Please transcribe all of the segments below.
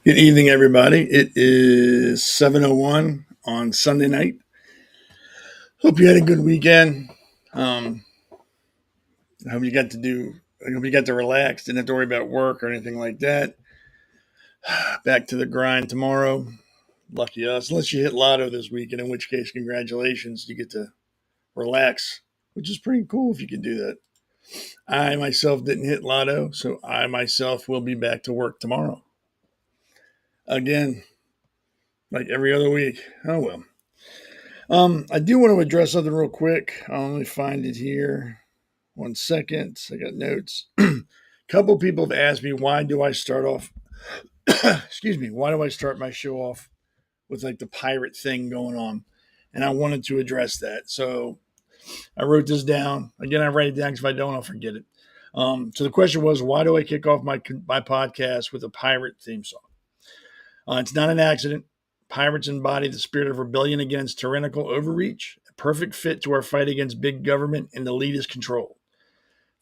Good evening, everybody. It is 7:01 on Sunday night. Hope you had a good weekend. Um, I hope you got to do. I hope you got to relax. Didn't have to worry about work or anything like that. Back to the grind tomorrow. Lucky us. Unless you hit lotto this weekend, in which case, congratulations. You get to relax, which is pretty cool if you can do that. I myself didn't hit lotto, so I myself will be back to work tomorrow. Again, like every other week. Oh well. I do want to address something real quick. I'll only find it here. 1 second. I got notes. Couple people have asked me why do I start off excuse me, why do I start my show off with like the pirate thing going on? And I wanted to address that. So I wrote this down. Again, I write it down because if I don't, I'll forget it. So the question was, why do I kick off my podcast with a pirate theme song? It's not an accident. Pirates embody the spirit of rebellion against tyrannical overreach, a perfect fit to our fight against big government and elitist control.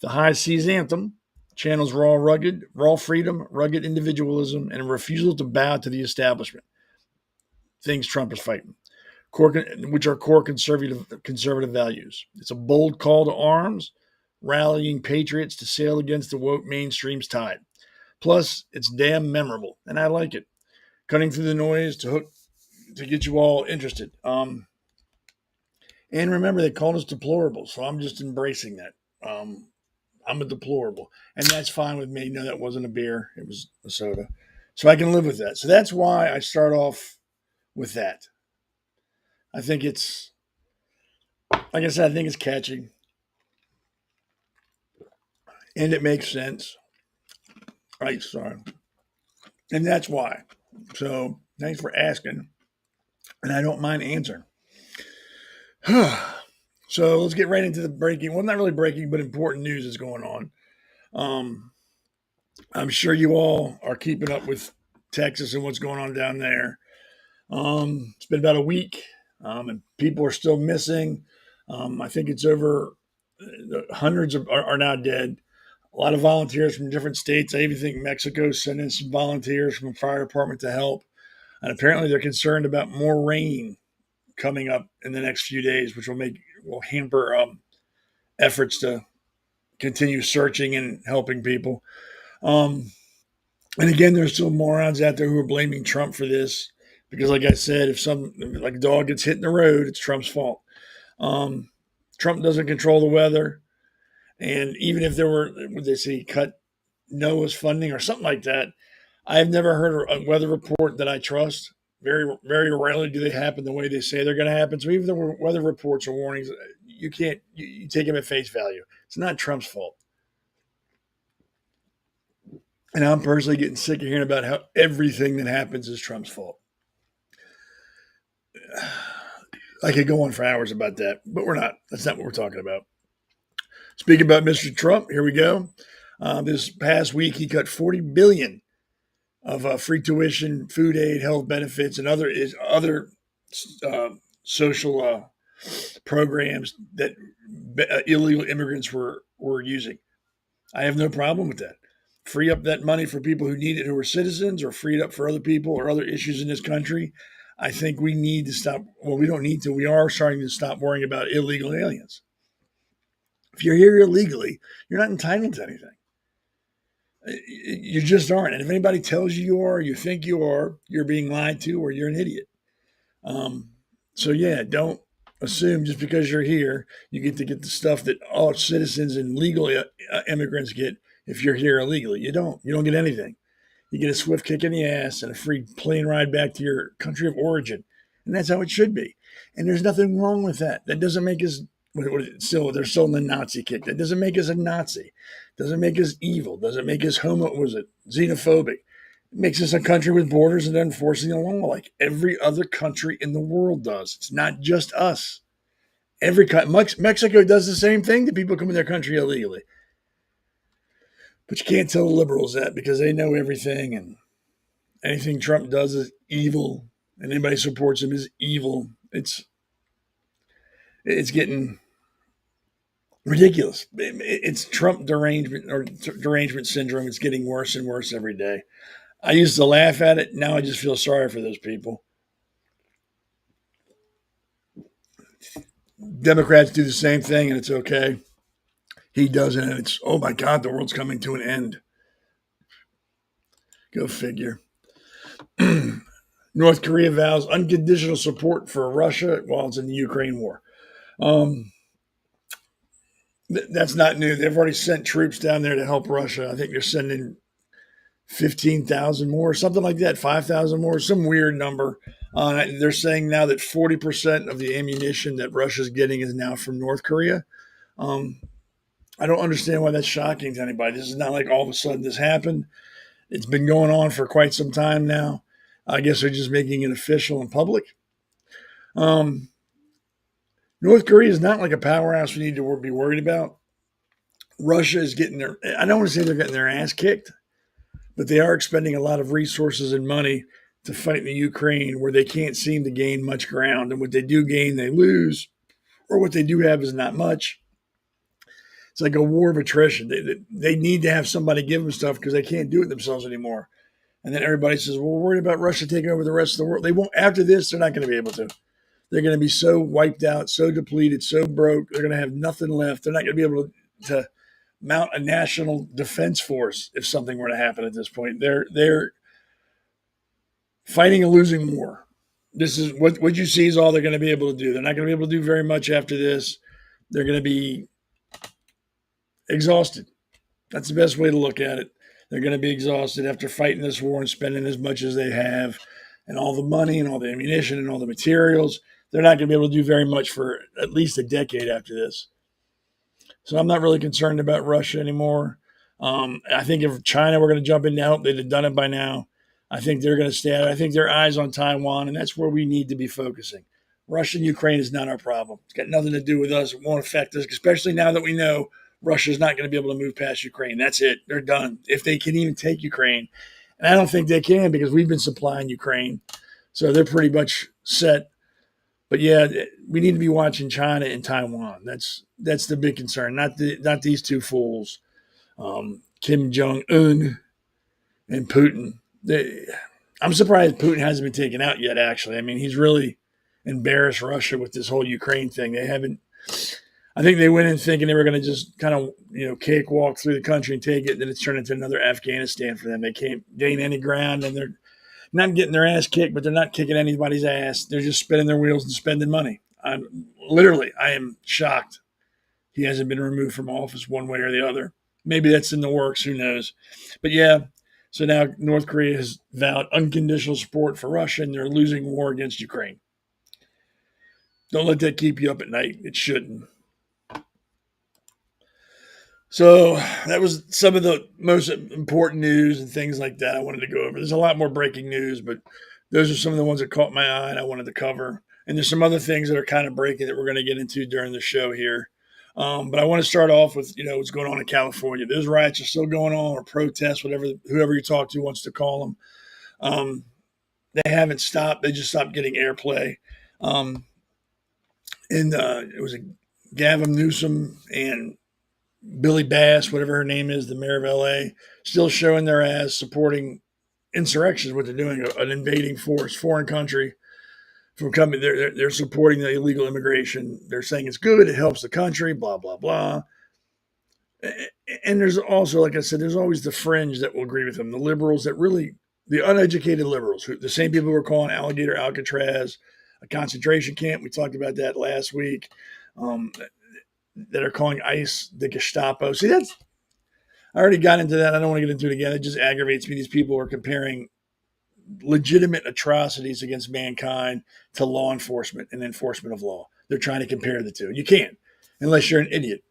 The High Seas Anthem channels raw freedom, rugged individualism, and a refusal to bow to the establishment. Things Trump is fighting, which are core conservative values. It's a bold call to arms, rallying patriots to sail against the woke mainstream's tide. Plus, it's damn memorable, and I like it. Cutting through the noise to get you all interested. And remember, they called us deplorable, so I'm just embracing that. I'm a deplorable, and that's fine with me. No, that wasn't a beer; it was a soda, so I can live with that. So that's why I start off with that. I think it's, like I said, I think it's catchy, and it makes sense. Right, sorry, and that's why. So thanks for asking, and I don't mind answering. So let's get right into the breaking. Well, not really breaking, but important news is going on. Um, I'm sure you all are keeping up with Texas and what's going on down there. It's been about a week, and people are still missing. I think it's over hundreds are now dead. A lot of volunteers from different states. I even think Mexico sent in some volunteers from the fire department to help. And apparently, they're concerned about more rain coming up in the next few days, which will hamper efforts to continue searching and helping people. Um, and again, there's still morons out there who are blaming Trump for this because, like I said, if like a dog gets hit in the road, it's Trump's fault. Um, Trump doesn't control the weather, and even if there were, would they say, cut NOAA's funding or something like that, I've never heard a weather report that I trust. Very, very rarely do they happen the way they say they're going to happen. So even the weather reports or warnings, you can't you take them at face value. It's not Trump's fault. And I'm personally getting sick of hearing about how everything that happens is Trump's fault. I could go on for hours about that, but we're not. That's not what we're talking about. Speaking about Mr. Trump, here we go. This past week, he cut $40 billion of free tuition, food aid, health benefits, and other uh, social programs that illegal immigrants were using. I have no problem with that. Free up that money for people who need it, who are citizens, or free it up for other people or other issues in this country. I think we need to stop. Well, we don't need to. We are starting to stop worrying about illegal aliens. If you're here illegally, you're not entitled to anything. You just aren't. And if anybody tells you are, or you think you are, you're being lied to, or you're an idiot. Um, so yeah, don't assume just because you're here, you get to get the stuff that all citizens and legal immigrants get if you're here illegally. You don't. You don't get anything. You get a swift kick in the ass and a free plane ride back to your country of origin. And that's how it should be. And there's nothing wrong with that. That doesn't make us still they're still in the Nazi kick. That doesn't make us a Nazi. Doesn't make us evil. Doesn't make us xenophobic. It makes us a country with borders and enforcing the law like every other country in the world does. It's not just us. Mexico does the same thing to people coming to their country illegally. But you can't tell the liberals that because they know everything, and anything Trump does is evil, and anybody supports him is evil. It's getting ridiculous. It's Trump derangement syndrome. It's getting worse and worse every day. I used to laugh at it. Now I just feel sorry for those people. Democrats do the same thing, and it's okay. He doesn't, and it's, oh my God, the world's coming to an end. Go figure. North Korea vows unconditional support for Russia while it's in the Ukraine war. Um, that's not new. They've already sent troops down there to help Russia. I think they're sending 15,000 more, something like that, 5,000 more, some weird number. They're saying now that 40% of the ammunition that Russia's getting is now from North Korea. Um, I don't understand why that's shocking to anybody. This is not like all of a sudden this happened. It's been going on for quite some time now. I guess they're just making it official and public. Um, North Korea is not like a powerhouse we need to be worried about. Russia is getting their, I don't want to say they're getting their ass kicked, but they are expending a lot of resources and money to fight in the Ukraine where they can't seem to gain much ground. And what they do gain, they lose, or what they do have is not much. It's like a war of attrition. They need to have somebody give them stuff because they can't do it themselves anymore. And then everybody says, well, we're worried about Russia taking over the rest of the world. They won't, after this, they're not going to be able to. They're going to be so wiped out, so depleted, so broke. They're going to have nothing left. They're not going to be able to mount a national defense force if something were to happen at this point. They're fighting a losing war. This is what you see is all they're going to be able to do. They're not going to be able to do very much after this. They're going to be exhausted. That's the best way to look at it. They're going to be exhausted after fighting this war and spending as much as they have and all the money and all the ammunition and all the materials. They're not going to be able to do very much for at least a decade after this. So I'm not really concerned about Russia anymore. I think if China were going to jump in to help, they'd have done it by now. I think they're going to stay out. I think their eyes on Taiwan, and that's where we need to be focusing. Russia and Ukraine is not our problem. It's got nothing to do with us. It won't affect us, especially now that we know Russia's not going to be able to move past Ukraine. That's it. They're done. If they can even take Ukraine. And I don't think they can because we've been supplying Ukraine. So they're pretty much set. But yeah, we need to be watching China and Taiwan. That's the big concern. Not these two fools, Kim Jong Un and Putin. I'm surprised Putin hasn't been taken out yet. Actually, I mean, he's really embarrassed Russia with this whole Ukraine thing. They haven't. I think they went in thinking they were going to just kind of cakewalk through the country and take it. And then it's turned into another Afghanistan for them. They can't gain any ground, and they're not getting their ass kicked, but they're not kicking anybody's ass. They're just spinning their wheels and spending money. I am shocked he hasn't been removed from office one way or the other. Maybe that's in the works. Who knows? But yeah, so now North Korea has vowed unconditional support for Russia, and they're losing war against Ukraine. Don't let that keep you up at night. It shouldn't. So that was some of the most important news and things like that I wanted to go over. There's a lot more breaking news, but those are some of the ones that caught my eye and I wanted to cover. And there's some other things that are kind of breaking that we're going to get into during the show here. But I want to start off with, what's going on in California. Those riots are still going on, or protests, whoever you talk to wants to call them. They haven't stopped. They just stopped getting airplay. And it was Gavin Newsom and Billy Bass, whatever her name is, the mayor of LA, still showing their ass supporting insurrections, what they're doing, an invading force, foreign country from coming. They're supporting the illegal immigration. They're saying it's good, it helps the country, blah, blah, blah. And there's also, like I said, there's always the fringe that will agree with them, the liberals the uneducated liberals, the same people who are calling Alligator Alcatraz a concentration camp. We talked about that last week. That are calling ICE the Gestapo. See, I already got into that. I don't want to get into it again. It just aggravates me. These people are comparing legitimate atrocities against mankind to law enforcement and enforcement of law. They're trying to compare the two. You can't, unless you're an idiot.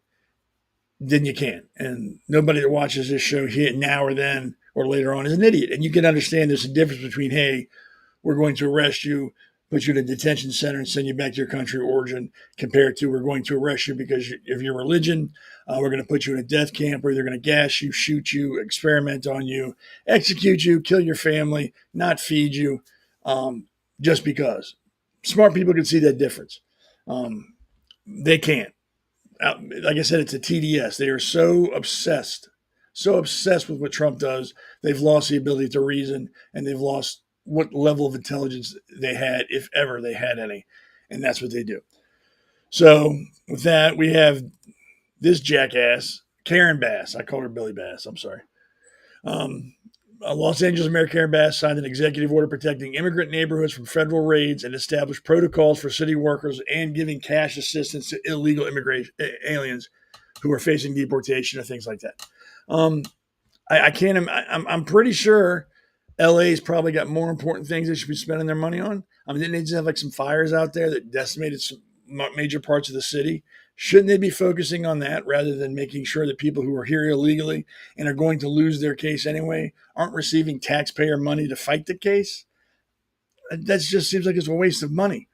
Then you can't. And nobody that watches this show here now or then or later on is an idiot. And you can understand there's a difference between, hey, we're going to arrest you, put you in a detention center and send you back to your country of origin, compared to we're going to arrest you because of your religion. We're going to put you in a death camp where they're going to gas you, shoot you, experiment on you, execute you, kill your family, not feed you, just because. Smart people can see that difference. They can't. Like I said, it's a TDS. They are so obsessed, so obsessed with what Trump does, they've lost the ability to reason, and they've lost what level of intelligence they had, if ever they had any. And that's what they do. So with that, we have this jackass, Karen Bass. I call her Billy Bass. I'm sorry. Los Angeles Mayor Karen Bass signed an executive order protecting immigrant neighborhoods from federal raids and established protocols for city workers and giving cash assistance to illegal immigration aliens who are facing deportation or things like that. I can't. I'm pretty sure LA's probably got more important things they should be spending their money on. I mean, didn't they just have like some fires out there that decimated some major parts of the city? Shouldn't they be focusing on that rather than making sure that people who are here illegally and are going to lose their case anyway aren't receiving taxpayer money to fight the case? That just seems like it's a waste of money.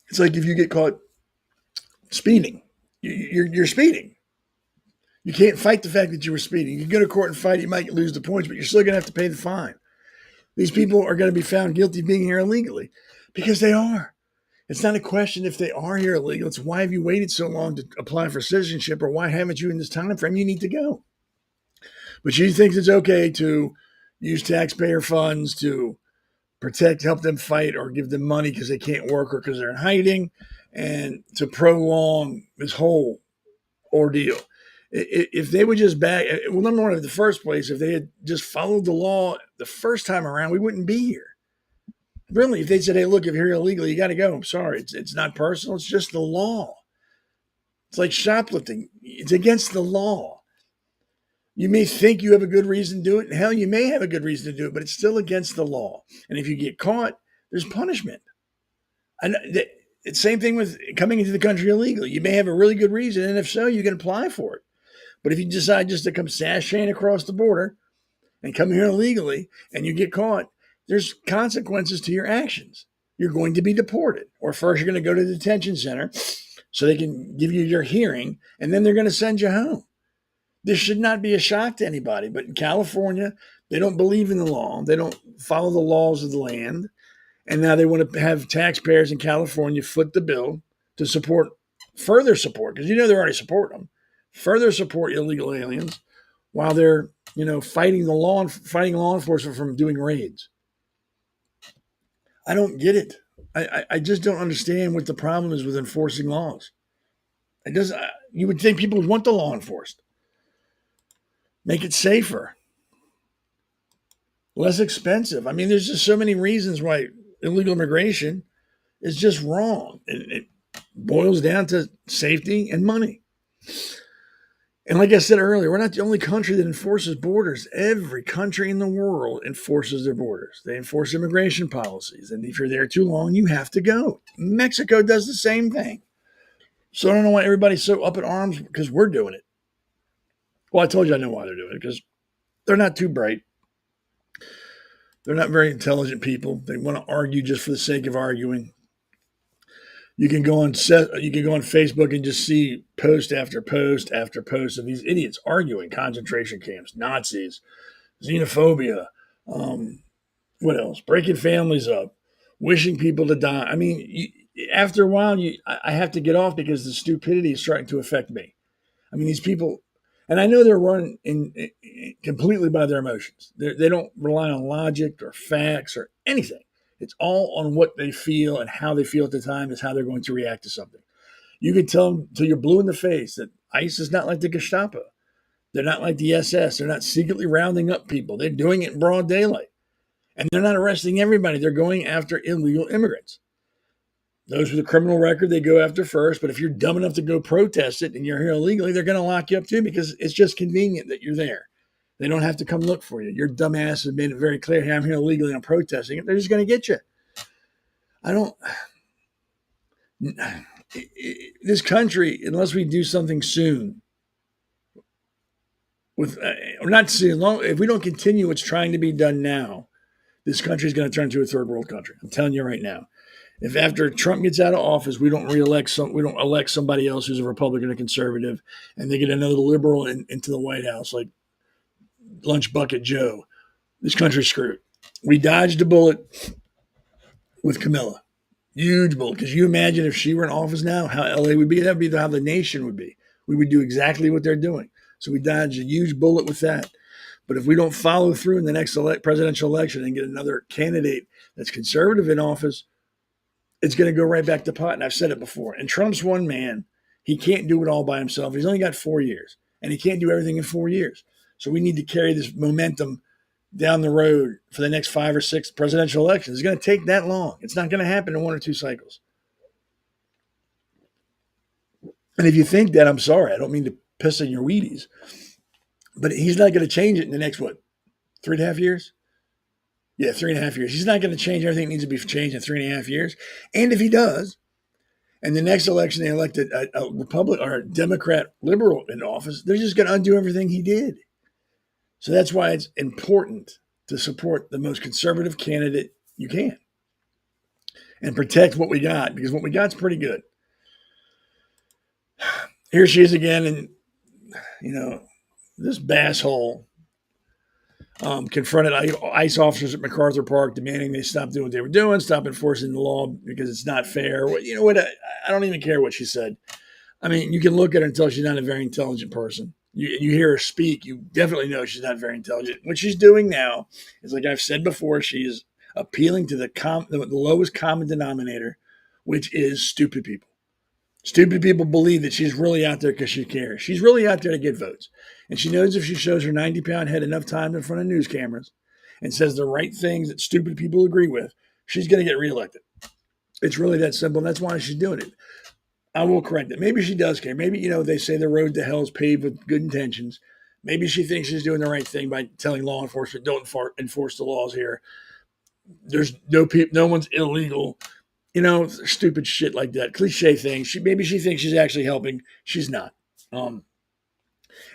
It's like if you get caught speeding, you're speeding. You can't fight the fact that you were speeding. You can go to court and fight. You might lose the points, but you're still going to have to pay the fine. These people are going to be found guilty of being here illegally because they are. It's not a question if they are here illegal. It's why have you waited so long to apply for citizenship, or why haven't you in this time frame? You need to go. But she thinks it's okay to use taxpayer funds to protect, help them fight, or give them money because they can't work or because they're in hiding, and to prolong this whole ordeal. If they would just number one, in the first place, if they had just followed the law the first time around, we wouldn't be here. Really, if they said, hey, look, if you're illegal, you got to go. I'm sorry. It's not personal. It's just the law. It's like shoplifting. It's against the law. You may think you have a good reason to do it. And hell, you may have a good reason to do it, but it's still against the law. And if you get caught, there's punishment. And it's same thing with coming into the country illegally. You may have a really good reason, and if so, you can apply for it. But if you decide just to come sashaying across the border and come here illegally and you get caught, there's consequences to your actions. You're going to be deported. Or first, you're going to go to the detention center so they can give you your hearing, and then they're going to send you home. This should not be a shock to anybody. But in California, they don't believe in the law. They don't follow the laws of the land. And now they want to have taxpayers in California foot the bill to further support, because they're already supporting them, further support illegal aliens while they're, fighting law enforcement from doing raids. I don't get it. I just don't understand what the problem is with enforcing laws. You would think people would want the law enforced. Make it safer. Less expensive. I mean, there's just so many reasons why illegal immigration is just wrong. It boils down to safety and money. And like I said earlier, we're not the only country that enforces borders. Every country in the world enforces their borders. They enforce immigration policies. And if you're there too long, you have to go. Mexico does the same thing. So I don't know why everybody's so up in arms because we're doing it. Well, I told you I know why they're doing it, because they're not too bright. They're not very intelligent people. They want to argue just for the sake of arguing. You can go on Facebook and just see post after post after post of these idiots arguing concentration camps, Nazis, xenophobia, what else? Breaking families up, wishing people to die. I mean, after a while, I have to get off because the stupidity is starting to affect me. I mean, these people, and I know they're run completely by their emotions. They don't rely on logic or facts or anything. It's all on what they feel, and how they feel at the time is how they're going to react to something. You can tell them till you're blue in the face that ICE is not like the Gestapo. They're not like the SS. They're not secretly rounding up people. They're doing it in broad daylight. And they're not arresting everybody. They're going after illegal immigrants. Those with a criminal record, they go after first. But if you're dumb enough to go protest it and you're here illegally, they're going to lock you up too, because it's just convenient that you're there. They don't have to come look for you. Your dumbass has made it very clear, hey, I'm here illegally, I'm protesting it. They're just going to get you. This country, unless we do something soon, or not soon, if we don't continue what's trying to be done now, this country is going to turn into a third world country. I'm telling you right now. If after Trump gets out of office, we don't elect somebody else who's a Republican or conservative, and they get another liberal into the White House, like Lunch Bucket Joe, this country's screwed. We dodged a bullet with Camilla. Huge bullet. Because you imagine if she were in office now, how LA would be. That would be how the nation would be. we would do exactly what they're doing. So we dodged a huge bullet with that. But if we don't follow through in the next presidential election and get another candidate that's conservative in office, it's going to go right back to pot. And I've said it before. And Trump's one man. He can't do it all by himself. He's only got 4 years, and he can't do everything in 4 years. So we need to carry this momentum down the road for the next 5 or 6 presidential elections. It's going to take that long. It's not going to happen in 1 or 2 cycles. And if you think that, I'm sorry. I don't mean to piss on your Wheaties. But he's not going to change it in the next, 3.5 years? Yeah, 3.5 years. He's not going to change everything that needs to be changed in 3.5 years. And if he does, and the next election they elected a Republican or a Democrat liberal in office, they're just going to undo everything he did. So that's why it's important to support the most conservative candidate you can and protect what we got, because what we got's pretty good. Here she is again, and this Basshole confronted ICE officers at MacArthur Park, demanding they stop doing what they were doing, stop enforcing the law because it's not fair. You know what? I don't even care what she said. I mean, you can look at her and tell she's not a very intelligent person. You hear her speak, you definitely know she's not very intelligent. What she's doing now is, like I've said before, she is appealing to the lowest common denominator, which is stupid people. Stupid people believe that she's really out there because she cares. She's really out there to get votes. And she knows if she shows her 90-pound head enough time in front of news cameras and says the right things that stupid people agree with, she's going to get reelected. It's really that simple. And that's why she's doing it. I will correct it. Maybe she does care. Maybe, they say the road to hell is paved with good intentions. Maybe she thinks she's doing the right thing by telling law enforcement, don't enforce the laws here. There's no one's illegal. Stupid shit like that. Cliche things. Maybe she thinks she's actually helping. She's not. And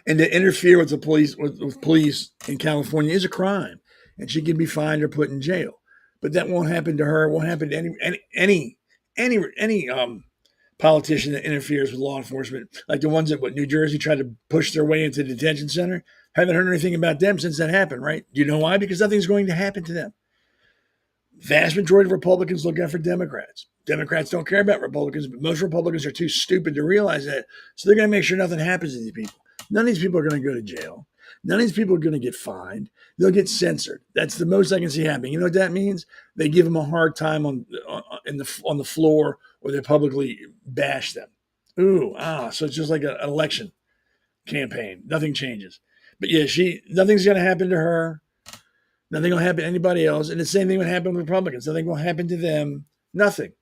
to interfere with the police, with police in California is a crime, and she can be fined or put in jail. But that won't happen to her. It won't happen to any politician that interferes with law enforcement, like the ones that New Jersey tried to push their way into the detention center. Haven't heard anything about them since that happened, right? Do you know why? Because nothing's going to happen to them. Vast majority of Republicans look out for Democrats. Democrats don't care about Republicans, but most Republicans are too stupid to realize that. So they're going to make sure nothing happens to these people. None of these people are going to go to jail. None of these people are going to get fined. They'll get censored. That's the most I can see happening. You know what that means? They give them a hard time on the floor, or they publicly bash them. So it's just like an election campaign. Nothing changes. But yeah, nothing's going to happen to her. Nothing will happen to anybody else. And the same thing would happen with Republicans. Nothing will happen to them. Nothing.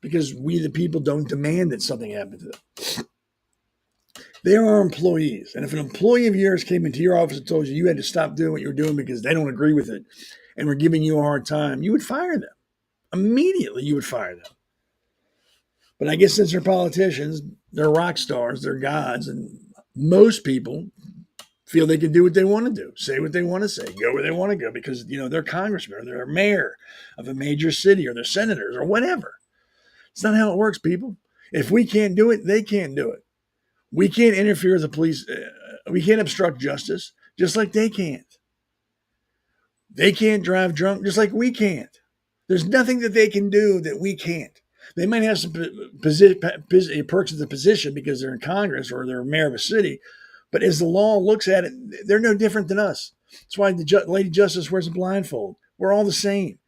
Because we, the people, don't demand that something happen to them. They are our employees. And if an employee of yours came into your office and told you had to stop doing what you're doing because they don't agree with it and were giving you a hard time, you would fire them. Immediately, you would fire them. But I guess since they're politicians, they're rock stars, they're gods, and most people feel they can do what they want to do, say what they want to say, go where they want to go because, they're congressmen or they're a mayor of a major city or they're senators or whatever. It's not how it works, people. If we can't do it, they can't do it. We can't interfere with the police. We can't obstruct justice, just like they can't. They can't drive drunk, just like we can't. There's nothing that they can do that we can't. They might have some perks of the position because they're in Congress or they're mayor of a city, but as the law looks at it, they're no different than us. That's why the Lady Justice wears a blindfold. We're all the same.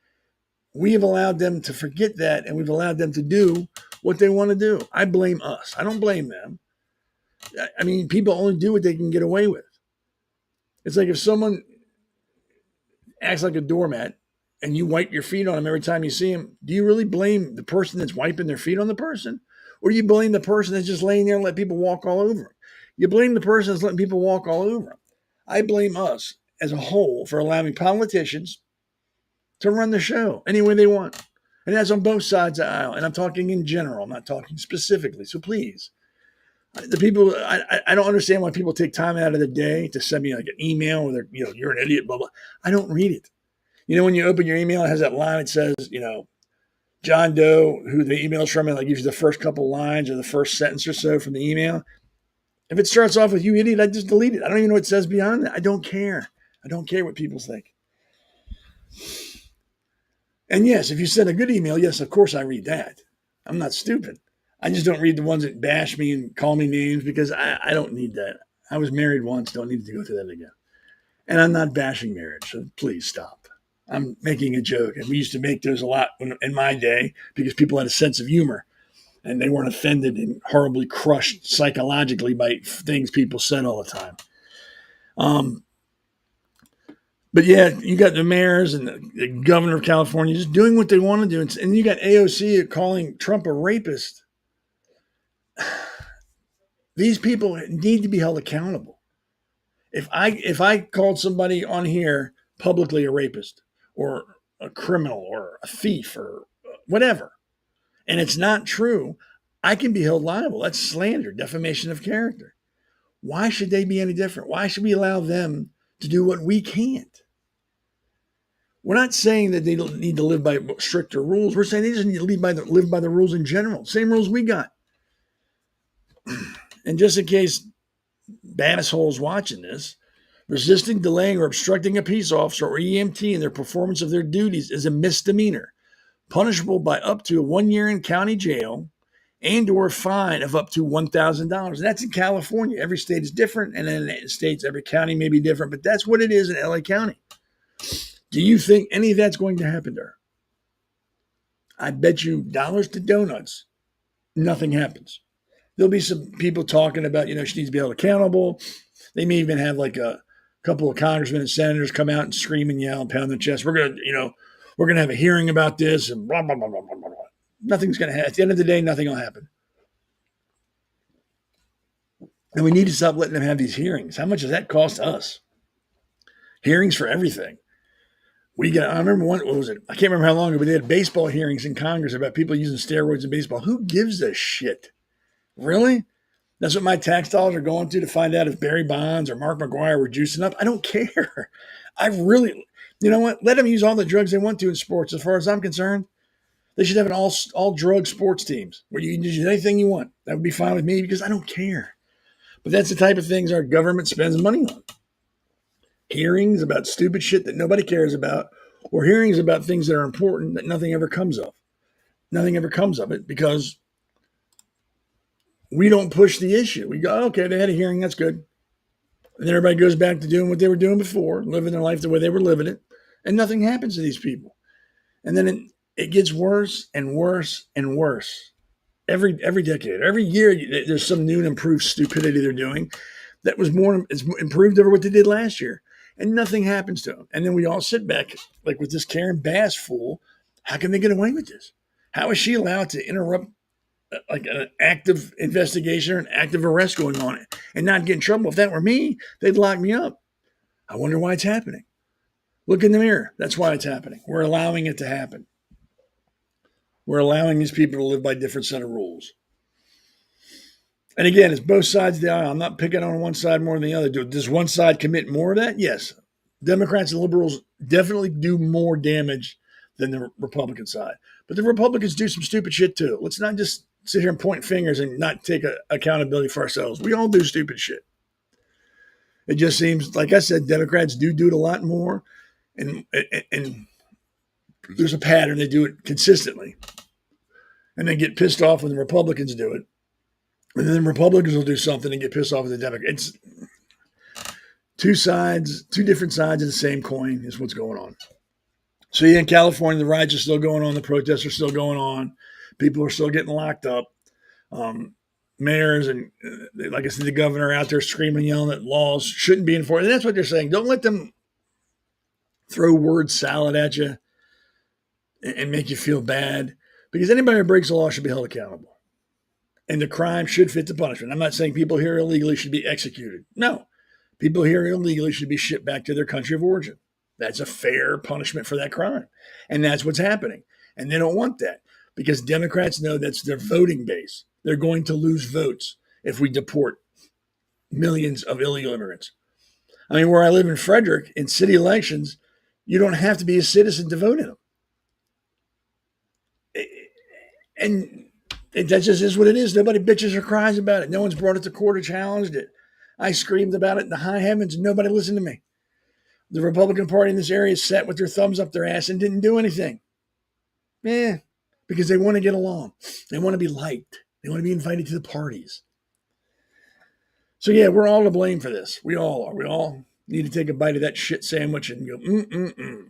We have allowed them to forget that, and we've allowed them to do what they want to do. I blame us. I don't blame them. I mean, people only do what they can get away with. It's like if someone acts like a doormat and you wipe your feet on them every time you see them, do you really blame the person that's wiping their feet on the person? Or do you blame the person that's just laying there and let people walk all over them? You blame the person that's letting people walk all over them. I blame us as a whole for allowing politicians to run the show any way they want. And that's on both sides of the aisle. And I'm talking in general. I'm not talking specifically. So please, the people, I don't understand why people take time out of the day to send me like an email where they're, you're an idiot, blah, blah. I don't read it. When you open your email, it has that line that says, John Doe, who the email's from, and like gives you the first couple lines or the first sentence or so from the email. If it starts off with you idiot, I just delete it. I don't even know what it says beyond that. I don't care. I don't care what people think. And yes, if you send a good email, yes, of course I read that. I'm not stupid. I just don't read the ones that bash me and call me names because I don't need that. I was married once, don't need to go through that again. And I'm not bashing marriage, so please stop. I'm making a joke. And we used to make those a lot in my day because people had a sense of humor and they weren't offended and horribly crushed psychologically by things people said all the time. Um, but yeah, you got the mayors and the governor of California just doing what they want to do. And you got AOC calling Trump a rapist. These people need to be held accountable. If I called somebody on here publicly a rapist or a criminal or a thief or whatever, and it's not true, I can be held liable. That's slander, defamation of character. Why should they be any different? Why should we allow them to do what we can't? We're not saying that they don't need to live by stricter rules. We're saying they just need to live by the rules in general. Same rules we got. And just in case Basshole's watching this, resisting, delaying, or obstructing a peace officer or EMT in their performance of their duties is a misdemeanor, punishable by up to 1 year in county jail and or a fine of up to $1,000. That's in California. Every state is different, and in the states, every county may be different, but that's what it is in LA County. Do you think any of that's going to happen there? I bet you dollars to donuts, nothing happens. There'll be some people talking about, she needs to be held accountable. They may even have like a couple of congressmen and senators come out and scream and yell and pound their chest. We're going to have a hearing about this and blah, blah, blah, blah, blah, blah. Nothing's going to happen. At the end of the day, nothing will happen. And we need to stop letting them have these hearings. How much does that cost us? Hearings for everything. I remember what was it? I can't remember how long ago, but they had baseball hearings in Congress about people using steroids in baseball. Who gives a shit? Really? That's what my tax dollars are going to find out if Barry Bonds or Mark McGwire were juicing up. I don't care. You know what? Let them use all the drugs they want to in sports. As far as I'm concerned, they should have an all drug sports teams where you can do anything you want. That would be fine with me because I don't care. But that's the type of things our government spends money on. Hearings about stupid shit that nobody cares about, or hearings about things that are important that nothing ever comes of. Nothing ever comes of it because we don't push the issue. We go, okay, they had a hearing, that's good. And then everybody goes back to doing what they were doing before, living their life the way they were living it, and nothing happens to these people. And then it gets worse and worse and worse. Every decade, every year, there's some new and improved stupidity they're doing that was it's improved over what they did last year. And nothing happens to them. And then we all sit back, like with this Karen Bass fool. How can they get away with this? How is she allowed to interrupt like an active investigation or an active arrest going on and not get in trouble? If that were me, they'd lock me up. I wonder why it's happening. Look in the mirror. That's why it's happening. We're allowing it to happen. We're allowing these people to live by a different set of rules. And again, it's both sides of the aisle. I'm not picking on one side more than the other. Does one side commit more of that? Yes. Democrats and liberals definitely do more damage than the Republican side. But the Republicans do some stupid shit too. Let's not just sit here and point fingers and not take accountability for ourselves. We all do stupid shit. It just seems, like I said, Democrats do it a lot more. And there's a pattern. They do it consistently. And they get pissed off when the Republicans do it. And then the Republicans will do something and get pissed off at the Democrats. It's two different sides of the same coin is what's going on. So yeah, in California, the riots are still going on. The protests are still going on. People are still getting locked up. Mayors and, like I said, the governor out there screaming and yelling that laws shouldn't be enforced. And that's what they're saying. Don't let them throw word salad at you and make you feel bad. Because anybody who breaks the law should be held accountable. And the crime should fit the punishment. I'm not saying people here illegally should be executed. No. People here illegally should be shipped back to their country of origin. That's a fair punishment for that crime. And that's what's happening. And they don't want that because Democrats know that's their voting base. They're going to lose votes if we deport millions of illegal immigrants. I mean, where I live in Frederick, in city elections, you don't have to be a citizen to vote in them. And that just is what it is. Nobody bitches or cries about it. No one's brought it to court or challenged it. I screamed about it in the high heavens and nobody listened to me. The Republican Party in this area sat with their thumbs up their ass and didn't do anything. Because they want to get along. They want to be liked. They want to be invited to the parties. So yeah, we're all to blame for this. We all are. We all need to take a bite of that shit sandwich and go,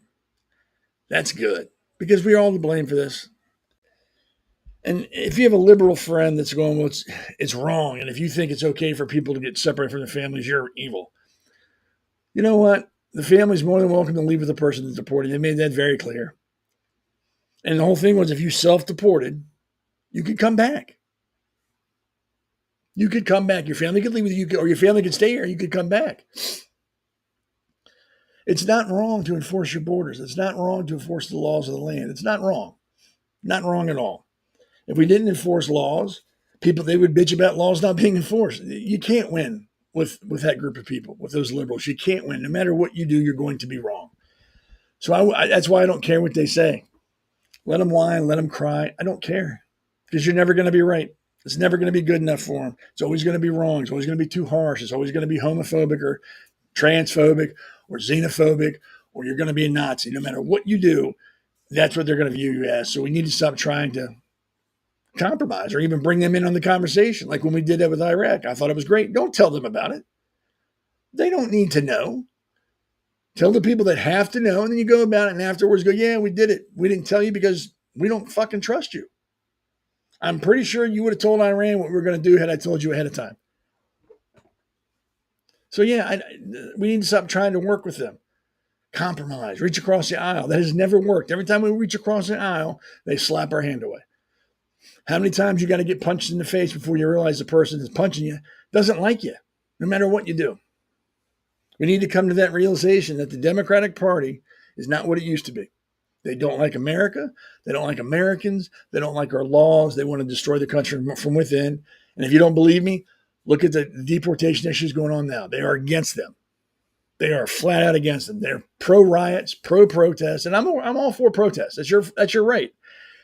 that's good. Because we're all to blame for this. And if you have a liberal friend that's going, well, it's wrong, and if you think it's okay for people to get separated from their families, you're evil. You know what? The family's more than welcome to leave with the person that's deported. They made that very clear. And the whole thing was, if you self-deported, you could come back. You could come back. Your family could leave with you, or your family could stay here. You could come back. It's not wrong to enforce your borders. It's not wrong to enforce the laws of the land. It's not wrong. Not wrong at all. If we didn't enforce laws, they would bitch about laws not being enforced. You can't win with that group of people, with those liberals. You can't win. No matter what you do, you're going to be wrong. So that's why I don't care what they say. Let them whine, let them cry. I don't care, because you're never going to be right. It's never going to be good enough for them. It's always going to be wrong. It's always going to be too harsh. It's always going to be homophobic or transphobic or xenophobic, or you're going to be a Nazi. No matter what you do, that's what they're going to view you as. So we need to stop trying to compromise or even bring them in on the conversation. Like when we did that with Iraq, I thought it was great. Don't tell them about it. They don't need to know. Tell the people that have to know, and then you go about it and afterwards go, yeah, we did it. We didn't tell you because we don't fucking trust you. I'm pretty sure you would have told Iran what we were going to do had I told you ahead of time. So yeah, we need to stop trying to work with them. Compromise, reach across the aisle. That has never worked. Every time we reach across the aisle, they slap our hand away. How many times you got to get punched in the face before you realize the person that's punching you doesn't like you, no matter what you do? We need to come to that realization that the Democratic Party is not what it used to be. They don't like America. They don't like Americans. They don't like our laws. They want to destroy the country from within. And if you don't believe me, look at the deportation issues going on now. They are against them. They are flat out against them. They're pro-riots, pro-protest, and I'm all for protests. That's your right.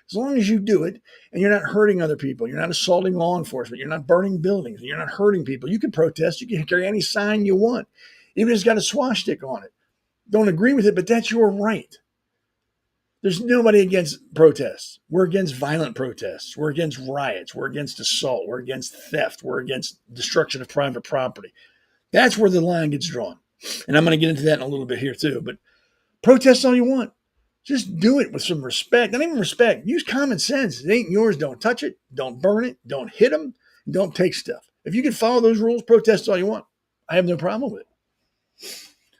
As long as you do it and you're not hurting other people, you're not assaulting law enforcement, you're not burning buildings, you're not hurting people, you can protest. You can carry any sign you want, even if it's got a swastika on it. Don't agree with it, but that's your right. There's nobody against protests. We're against violent protests. We're against riots. We're against assault. We're against theft. We're against destruction of private property. That's where the line gets drawn. And I'm going to get into that in a little bit here too. But protest all you want. Just do it with some respect. Not even respect. Use common sense. It ain't yours. Don't touch it. Don't burn it. Don't hit them. Don't take stuff. If you can follow those rules, protest all you want. I have no problem with it.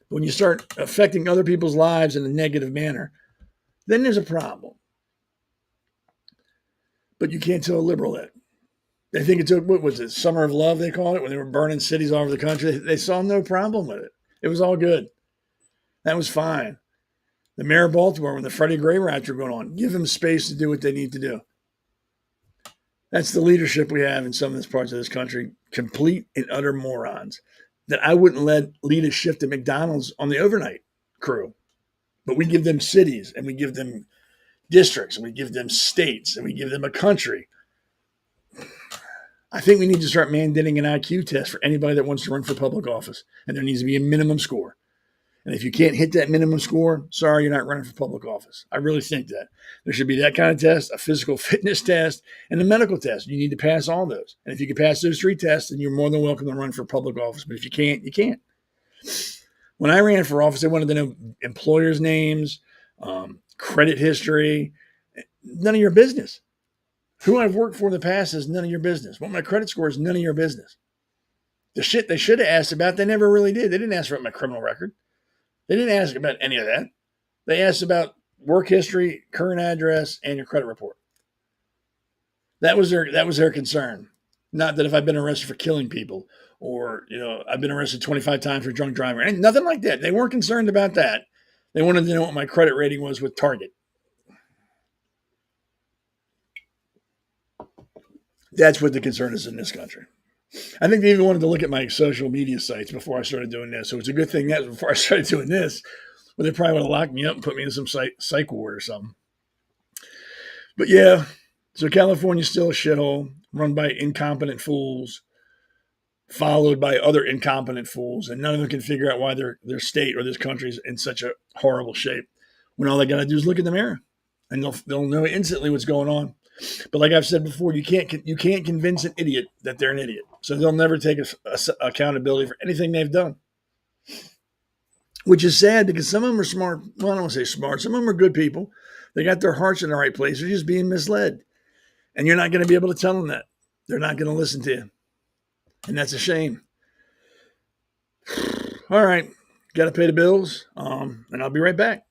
But when you start affecting other people's lives in a negative manner, then there's a problem. But you can't tell a liberal that. They think it's, what was it, Summer of Love, they call it, when they were burning cities all over the country. They saw no problem with it. It was all good. That was fine. The mayor of Baltimore, when the Freddie Gray riots were going on, give them space to do what they need to do. That's the leadership we have in some of these parts of this country. Complete and utter morons that I wouldn't let lead a shift at McDonald's on the overnight crew. But we give them cities, and we give them districts, and we give them states, and we give them a country. I think we need to start mandating an IQ test for anybody that wants to run for public office. And there needs to be a minimum score. And if you can't hit that minimum score, sorry, you're not running for public office. I really think that. There should be that kind of test, a physical fitness test, and a medical test. You need to pass all those. And if you can pass those 3 tests, then you're more than welcome to run for public office. But if you can't, you can't. When I ran for office, they wanted to know employers' names, credit history. None of your business. Who I've worked for in the past is none of your business. What my credit score is none of your business. The shit they should have asked about, they never really did. They didn't ask about my criminal record. They didn't ask about any of that. They asked about work history, current address, and your credit report. That was their concern. Not that if I've been arrested for killing people or, I've been arrested 25 times for drunk driving. And nothing like that. They weren't concerned about that. They wanted to know what my credit rating was with Target. That's what the concern is in this country. I think they even wanted to look at my social media sites before I started doing this. So it's a good thing that before I started doing this, well, they probably would have locked me up and put me in some psych ward or something. But yeah, so California's still a shithole run by incompetent fools, followed by other incompetent fools, and none of them can figure out why their state or this country is in such a horrible shape. When all they got to do is look in the mirror, and they'll know instantly what's going on. But like I've said before, you can't convince an idiot that they're an idiot. So they'll never take accountability for anything they've done, which is sad because some of them are smart. Well, I don't want to say smart. Some of them are good people. They got their hearts in the right place. They're just being misled. And you're not going to be able to tell them that. They're not going to listen to you. And that's a shame. All right. Got to pay the bills. And I'll be right back.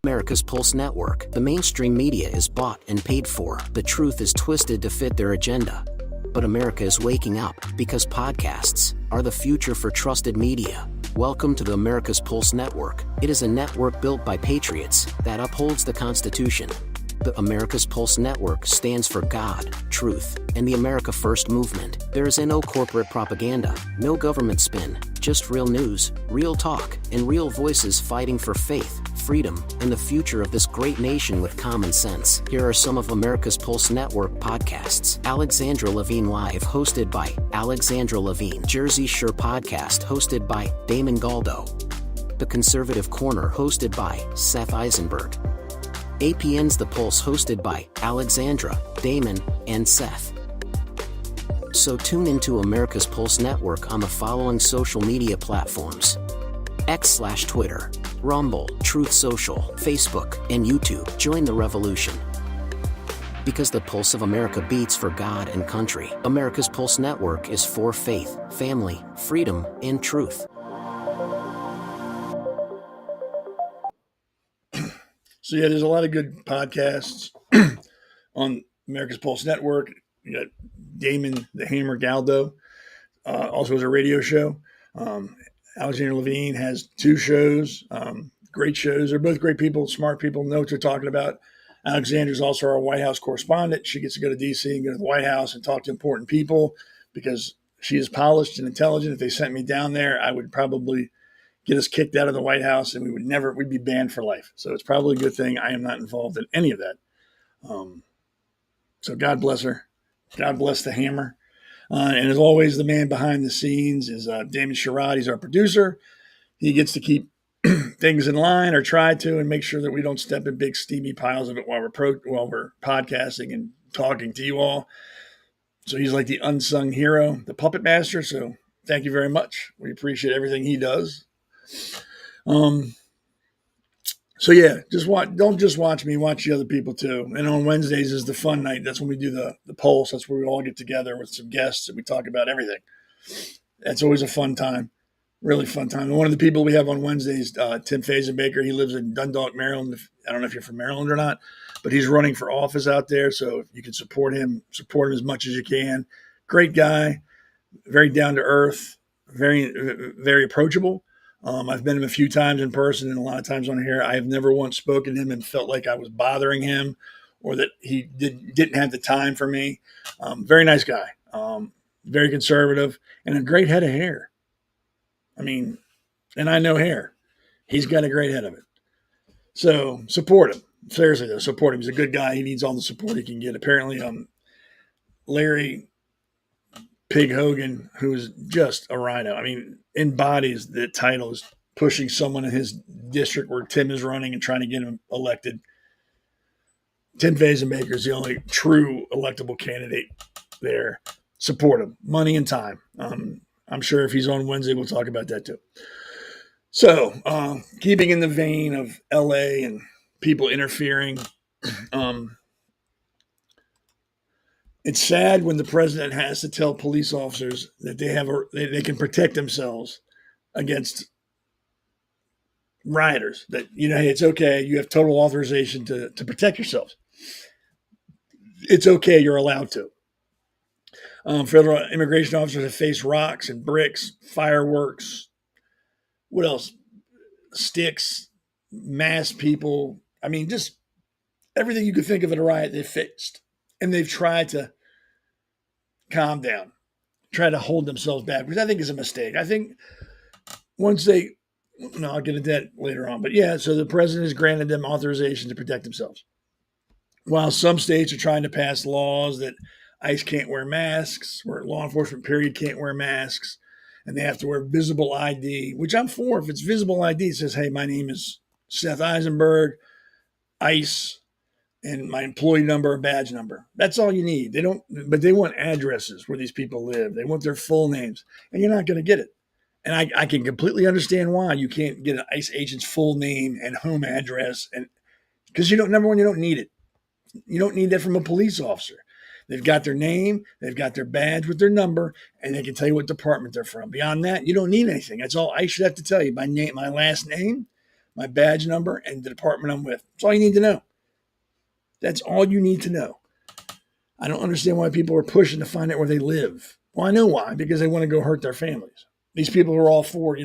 America's Pulse Network. The mainstream media is bought and paid for. The truth is twisted to fit their agenda. But America is waking up because podcasts are the future for trusted media. Welcome to the America's Pulse Network. It is a network built by patriots that upholds the Constitution. The America's Pulse Network stands for God, truth, and the America First movement. There is no corporate propaganda, no government spin, just real news, real talk, and real voices fighting for faith, freedom, and the future of this great nation with common sense. Here are some of America's Pulse Network podcasts. Alexandra Levine Live, hosted by Alexandra Levine. Jersey Shore Podcast, hosted by Damon Galdo. The Conservative Corner, hosted by Seth Eisenberg. APN's The Pulse, hosted by Alexandra, Damon, and Seth. So tune into America's Pulse Network on the following social media platforms: X/Twitter, Rumble, Truth Social, Facebook, and YouTube. Join the revolution. Because the pulse of America beats for God and country. America's Pulse Network is for faith, family, freedom, and truth. So yeah, there's a lot of good podcasts on America's Pulse Network. You got Damon the Hammer Galdo, also has a radio show. Alexander Levine has 2 shows, great shows. They're both great people, smart people, know what they're talking about. Alexandra's also our White House correspondent. She gets to go to D.C. and go to the White House and talk to important people because she is polished and intelligent. If they sent me down there, I would probably get us kicked out of the White House and we'd be banned for life. So it's probably a good thing I am not involved in any of that. So God bless her. God bless the Hammer. And as always, the man behind the scenes is Damon Sherrod. He's our producer. He gets to keep things in line, or try to, and make sure that we don't step in big steamy piles of it while we're podcasting and talking to you all. So he's like the unsung hero, the puppet master. So thank you very much. We appreciate everything he does. So yeah, don't just watch me, watch the other people too. And on Wednesdays is the fun night. That's when we do the pulse. That's where we all get together with some guests and we talk about everything. That's always a fun time, really fun time. And one of the people we have on Wednesdays, Tim Fazenbaker. He lives in Dundalk, Maryland. I don't know if you're from Maryland or not, but he's running for office out there. So if you can support him as much as you can. Great guy, very down to earth, very, very approachable. I've met him a few times in person and a lot of times on here. I have never once spoken to him and felt like I was bothering him or that he didn't have the time for me. Very nice guy, very conservative, and a great head of hair. I mean, and I know hair. He's got a great head of it. So support him. Seriously, though, support him. He's a good guy. He needs all the support he can get. Apparently, Larry Pig Hogan, who is just a rhino. I mean, embodies the title, is pushing someone in his district where Tim is running and trying to get him elected. Tim Fazenbaker is the only true electable candidate there. Support him. Money and time. I'm sure if he's on Wednesday, we'll talk about that too. So, keeping in the vein of LA and people interfering, it's sad when the president has to tell police officers that they can protect themselves against rioters. That, hey, it's okay. You have total authorization to protect yourselves. It's okay. You're allowed to. Federal immigration officers have faced rocks and bricks, fireworks. What else? Sticks, mass people. I mean, just everything you could think of at a riot, they've faced. And they've tried to calm down, try to hold themselves back, which I think is a mistake. I think I'll get into that later on. But yeah, so the president has granted them authorization to protect themselves. While some states are trying to pass laws that ICE can't wear masks, or law enforcement period can't wear masks, and they have to wear visible ID, which I'm for. If it's visible ID, it says, hey, my name is Seth Eisenberg, ICE, and my employee number or badge number. That's all you need. But they want addresses where these people live. They want their full names, and you're not going to get it. And I can completely understand why you can't get an ICE agent's full name and home address, and because number one, you don't need it. You don't need that from a police officer. They've got their name, they've got their badge with their number, and they can tell you what department they're from. Beyond that, you don't need anything. That's all I should have to tell you. My name, my last name, my badge number, and the department I'm with. That's all you need to know. That's all you need to know. I don't understand why people are pushing to find out where they live. Well, I know why, because they want to go hurt their families. These people are all for,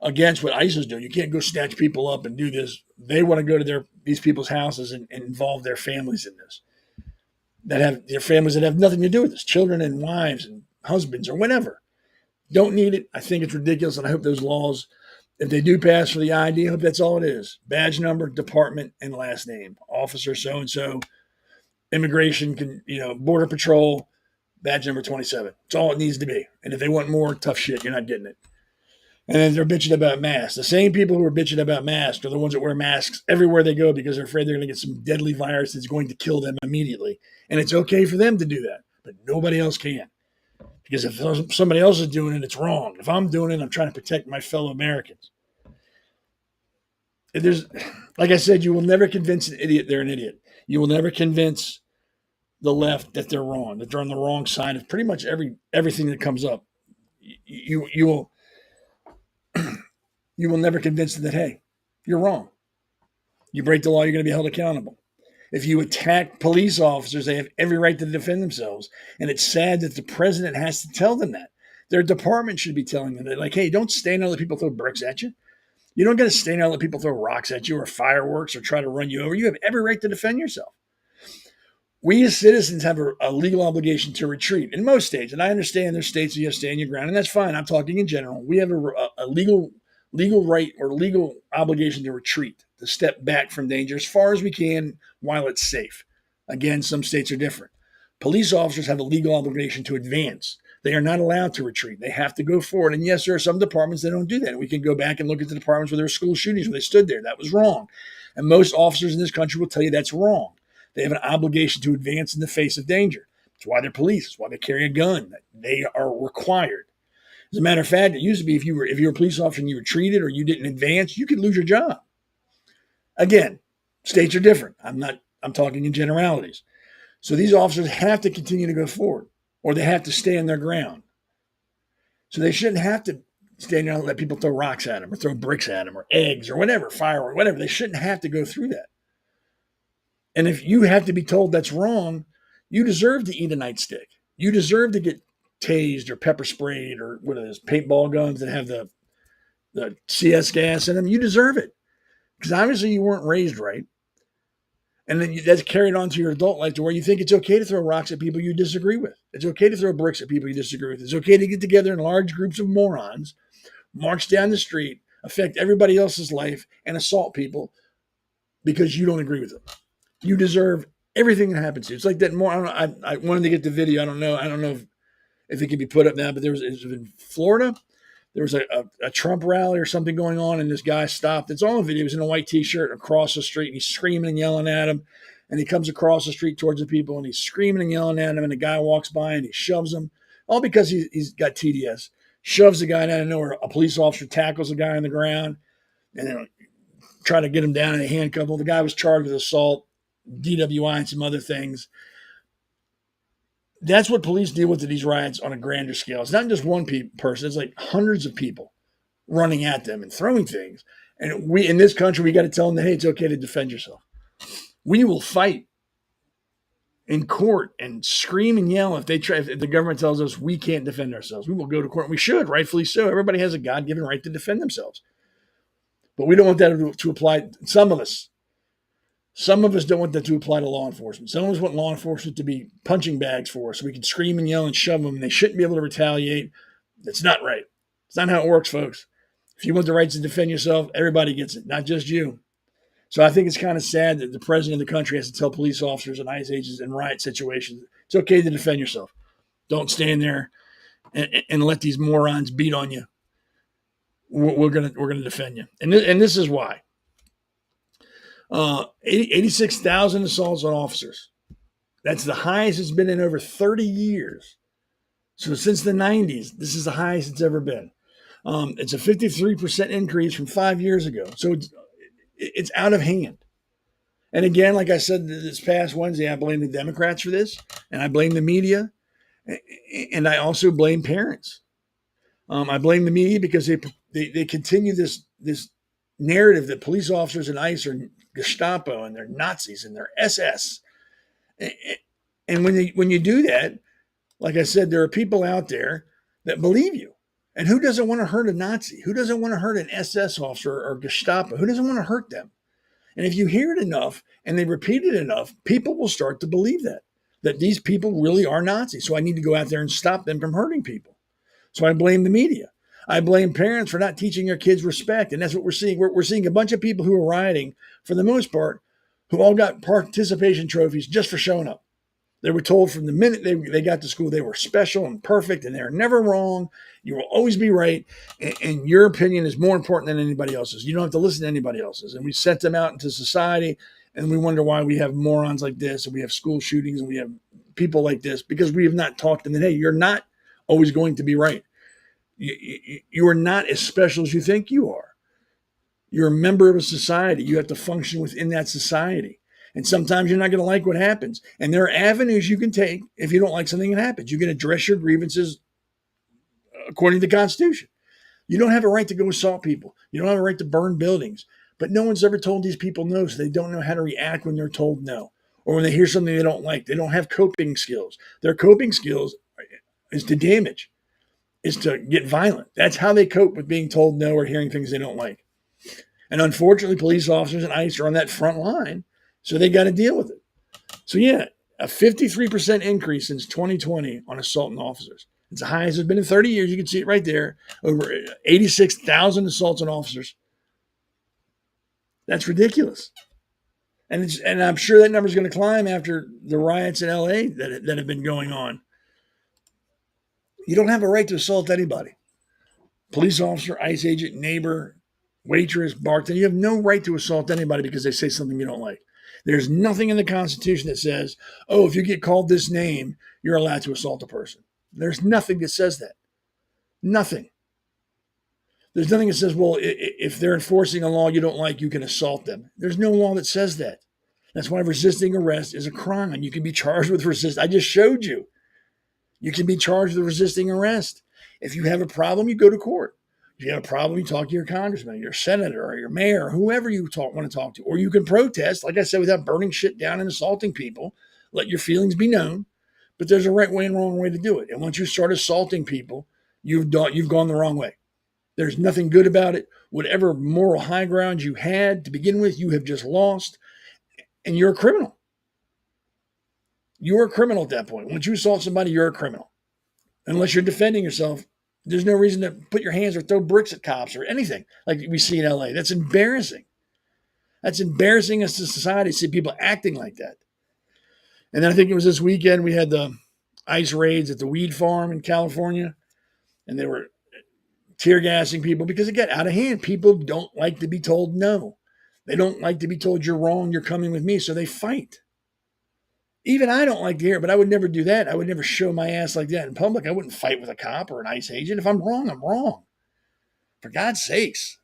against what ICE is doing. You can't go snatch people up and do this. They want to go to these people's houses and involve their families in this. That have their families that have nothing to do with this, children and wives and husbands or whatever. Don't need it. I think it's ridiculous, and I hope those laws, if they do pass for the ID, I hope that's all it is. Badge number, department, and last name. Officer so-and-so, immigration, border patrol, badge number 27. It's all it needs to be. And if they want more, tough shit, you're not getting it. And then they're bitching about masks. The same people who are bitching about masks are the ones that wear masks everywhere they go because they're afraid they're going to get some deadly virus that's going to kill them immediately. And it's okay for them to do that, but nobody else can. Because if somebody else is doing it, it's wrong. If I'm doing it, I'm trying to protect my fellow Americans. Like I said, you will never convince an idiot they're an idiot. You will never convince the left that they're wrong, that they're on the wrong side of pretty much everything that comes up. You will never convince them that, hey, you're wrong. You break the law, you're going to be held accountable. If you attack police officers, they have every right to defend themselves. And it's sad that the president has to tell them that. Their department should be telling them that, like, hey, don't stand there and let people throw bricks at you. You don't got to stand there and let people throw rocks at you or fireworks or try to run you over. You have every right to defend yourself. We as citizens have a legal obligation to retreat in most states. And I understand there's states where you have to stand your ground, and that's fine. I'm talking in general. We have a legal right or legal obligation to retreat, to step back from danger as far as we can while it's safe. Again, some states are different. Police officers have a legal obligation to advance. They are not allowed to retreat. They have to go forward. And yes, there are some departments that don't do that. We can go back and look at the departments where there were school shootings, where they stood there. That was wrong. And most officers in this country will tell you that's wrong. They have an obligation to advance in the face of danger. That's why they're police. That's why they carry a gun. They are required. As a matter of fact, it used to be if you were a police officer and you retreated or you didn't advance, you could lose your job. Again, states are different. I'm talking in generalities. So these officers have to continue to go forward, or they have to stand their ground. So they shouldn't have to stand there and let people throw rocks at them or throw bricks at them or eggs or whatever, firework, whatever. They shouldn't have to go through that. And if you have to be told that's wrong, you deserve to eat a nightstick. You deserve to get tased or pepper sprayed or what are those paintball guns that have the CS gas in them. You deserve it because obviously you weren't raised right. And then that's carried on to your adult life to where you think it's okay to throw rocks at people you disagree with. It's okay to throw bricks at people you disagree with. It's okay to get together in large groups of morons, march down the street, affect everybody else's life, and assault people because you don't agree with them. You deserve everything that happens to you. It's like that more. I wanted to get the video. I don't know if it can be put up now, but it was in Florida. There was a Trump rally or something going on, and this guy stopped. It's all in video. He was in a white T-shirt across the street, and he's screaming and yelling at him. And he comes across the street towards the people, and he's screaming and yelling at him. And the guy walks by, and he shoves him, all because he's got TDS. Shoves the guy out of nowhere. A police officer tackles the guy on the ground, and then try to get him down in a handcuff. Well, the guy was charged with assault, DWI, and some other things. That's what police deal with at these riots on a grander scale. It's not just one person. It's like hundreds of people running at them and throwing things. And we, in this country, we got to tell them that, hey, it's okay to defend yourself. We will fight in court and scream and yell if the government tells us we can't defend ourselves. We will go to court, and we should, rightfully so. Everybody has a God-given right to defend themselves. But we don't want that to apply. Some of us don't want that to apply to law enforcement. Some of us want law enforcement to be punching bags for us so we can scream and yell and shove them. And they shouldn't be able to retaliate. That's not right. It's not how it works, folks. If you want the right to defend yourself, everybody gets it, not just you. So I think it's kind of sad that the president of the country has to tell police officers and ICE agents in riot situations, it's okay to defend yourself. Don't stand there and let these morons beat on you. We're gonna defend you. And this is why. 86,000 assaults on officers. That's the highest it's been in over 30 years. So since the 90s, this is the highest it's ever been. It's a 53% increase from 5 years ago. So it's out of hand. And again, like I said this past Wednesday, I blame the Democrats for this, and I blame the media, and I also blame parents. I blame the media because they continue this narrative that police officers and ICE are Gestapo and they're Nazis and they're SS. And when you do that, like I said, there are people out there that believe you. And who doesn't want to hurt a Nazi? Who doesn't want to hurt an SS officer or Gestapo? Who doesn't want to hurt them? And if you hear it enough and they repeat it enough, people will start to believe that these people really are Nazis. So I need to go out there and stop them from hurting people. So I blame the media. I blame parents for not teaching their kids respect. And that's what we're seeing. We're seeing a bunch of people who are rioting, for the most part, who all got participation trophies just for showing up. They were told from the minute they got to school they were special and perfect and they're never wrong. You will always be right. And your opinion is more important than anybody else's. You don't have to listen to anybody else's. And we sent them out into society and we wonder why we have morons like this and we have school shootings and we have people like this because we have not taught them that, hey, you're not always going to be right. You are not as special as you think you are. You're a member of a society. You have to function within that society. And sometimes you're not going to like what happens. And there are avenues you can take if you don't like something that happens. You can address your grievances according to the Constitution. You don't have a right to go assault people. You don't have a right to burn buildings. But no one's ever told these people no, so they don't know how to react when they're told no. Or when they hear something they don't like. They don't have coping skills. Their coping skills is to damage, is to get violent. That's how they cope with being told no or hearing things they don't like. And unfortunately, police officers and ICE are on that front line. So they got to deal with it. So yeah, a 53% increase since 2020 on assaulting officers. It's the highest it's been in 30 years. You can see it right there. Over 86,000 assaults on officers. That's ridiculous. And I'm sure that number is going to climb after the riots in LA that have been going on. You don't have a right to assault anybody. Police officer, ICE agent, neighbor, waitress, bartender. You have no right to assault anybody because they say something you don't like. There's nothing in the Constitution that says, oh, if you get called this name, you're allowed to assault a person. There's nothing that says that. Nothing. There's nothing that says, well, if they're enforcing a law you don't like, you can assault them. There's no law that says that. That's why resisting arrest is a crime. You can be charged with resist. I just showed you. You can be charged with resisting arrest. If you have a problem, you go to court. If you have a problem, you talk to your congressman, your senator, or your mayor, or whoever you want to talk to. Or you can protest, like I said, without burning shit down and assaulting people. Let your feelings be known. But there's a right way and wrong way to do it. And once you start assaulting people, you've gone the wrong way. There's nothing good about it. Whatever moral high ground you had to begin with, you have just lost. And you're a criminal. You're a criminal at that point. Once you assault somebody, you're a criminal. Unless you're defending yourself, there's no reason to put your hands or throw bricks at cops or anything like we see in LA. That's embarrassing. That's embarrassing as a society to see people acting like that. And then I think it was this weekend we had the ICE raids at the weed farm in California, and they were tear gassing people because it got out of hand. People don't like to be told no. They don't like to be told you're wrong, you're coming with me, so they fight. Even I don't like to hear it, but I would never do that. I would never show my ass like that in public. I wouldn't fight with a cop or an ICE agent. If I'm wrong, I'm wrong. For God's sakes.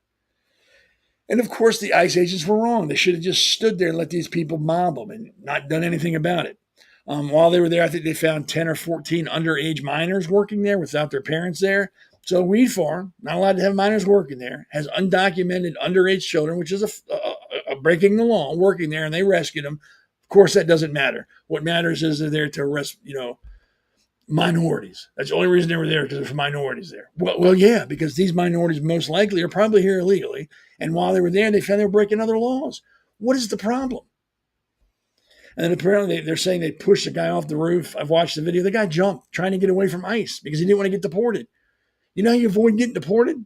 And of course, the ICE agents were wrong. They should have just stood there and let these people mob them and not done anything about it. While they were there, I think they found 10 or 14 underage minors working there without their parents there. So a weed farm, not allowed to have minors working there, has undocumented underage children, which is a breaking the law, working there, and they rescued them. Of course, that doesn't matter. What matters is they're there to arrest, minorities. That's the only reason they were there, because there's minorities there. Well, yeah, because these minorities most likely are probably here illegally. And while they were there, they found they were breaking other laws. What is the problem? And then apparently they're saying they pushed a guy off the roof. I've watched the video. The guy jumped trying to get away from ICE because he didn't want to get deported. You know how you avoid getting deported?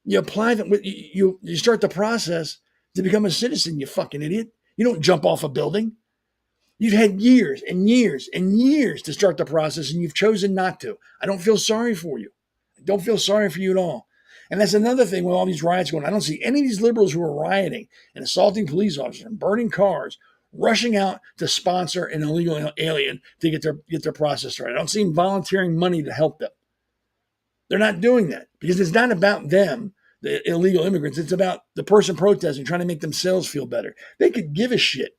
You apply them. You start the process to become a citizen, you fucking idiot. You don't jump off a building. You've had years and years and years to start the process, and you've chosen not to. I don't feel sorry for you. I don't feel sorry for you at all. And that's another thing with all these riots going on. I don't see any of these liberals who are rioting and assaulting police officers and burning cars rushing out to sponsor an illegal alien to get their process started. I don't see them volunteering money to help them. They're not doing that because it's not about them, the illegal immigrants. It's about the person protesting, trying to make themselves feel better. They could give a shit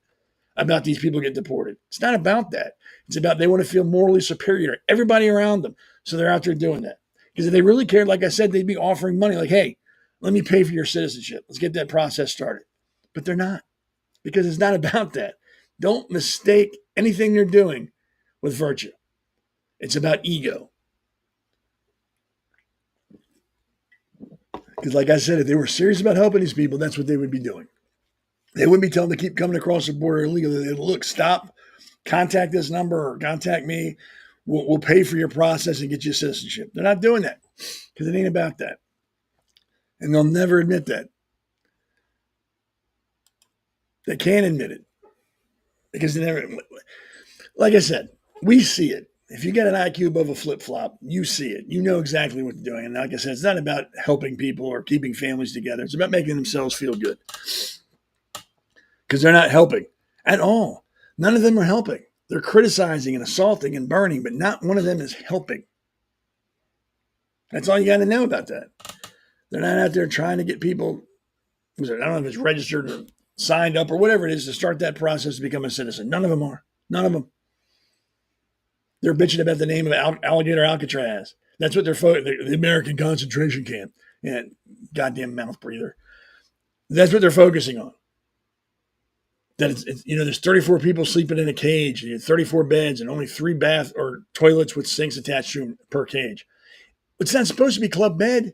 about these people get deported. It's not about that. It's about they want to feel morally superior to everybody around them. So they're out there doing that. Because if they really cared, like I said, they'd be offering money like, hey, let me pay for your citizenship. Let's get that process started. But they're not, because it's not about that. Don't mistake anything they're doing with virtue. It's about ego. Because like I said, if they were serious about helping these people, that's what they would be doing. They wouldn't be telling them to keep coming across the border illegally. They'd look, stop, contact this number or contact me. We'll pay for your process and get you citizenship. They're not doing that because it ain't about that. And they'll never admit that. They can't admit it because they never, like I said, we see it. If you get an IQ above a flip-flop, you see it. You know exactly what they're doing. And like I said, it's not about helping people or keeping families together. It's about making themselves feel good because they're not helping at all. None of them are helping. They're criticizing and assaulting and burning, but not one of them is helping. That's all you got to know about that. They're not out there trying to get people, I don't know if it's registered or signed up or whatever it is to start that process to become a citizen. None of them are. None of them. They're bitching about the name of Alligator Alcatraz. That's what they're the American concentration camp. And goddamn mouth breather. That's what they're focusing on. That it's there's 34 people sleeping in a cage, and 34 beds, and only 3 bath or toilets with sinks attached to them per cage. It's not supposed to be Club Med.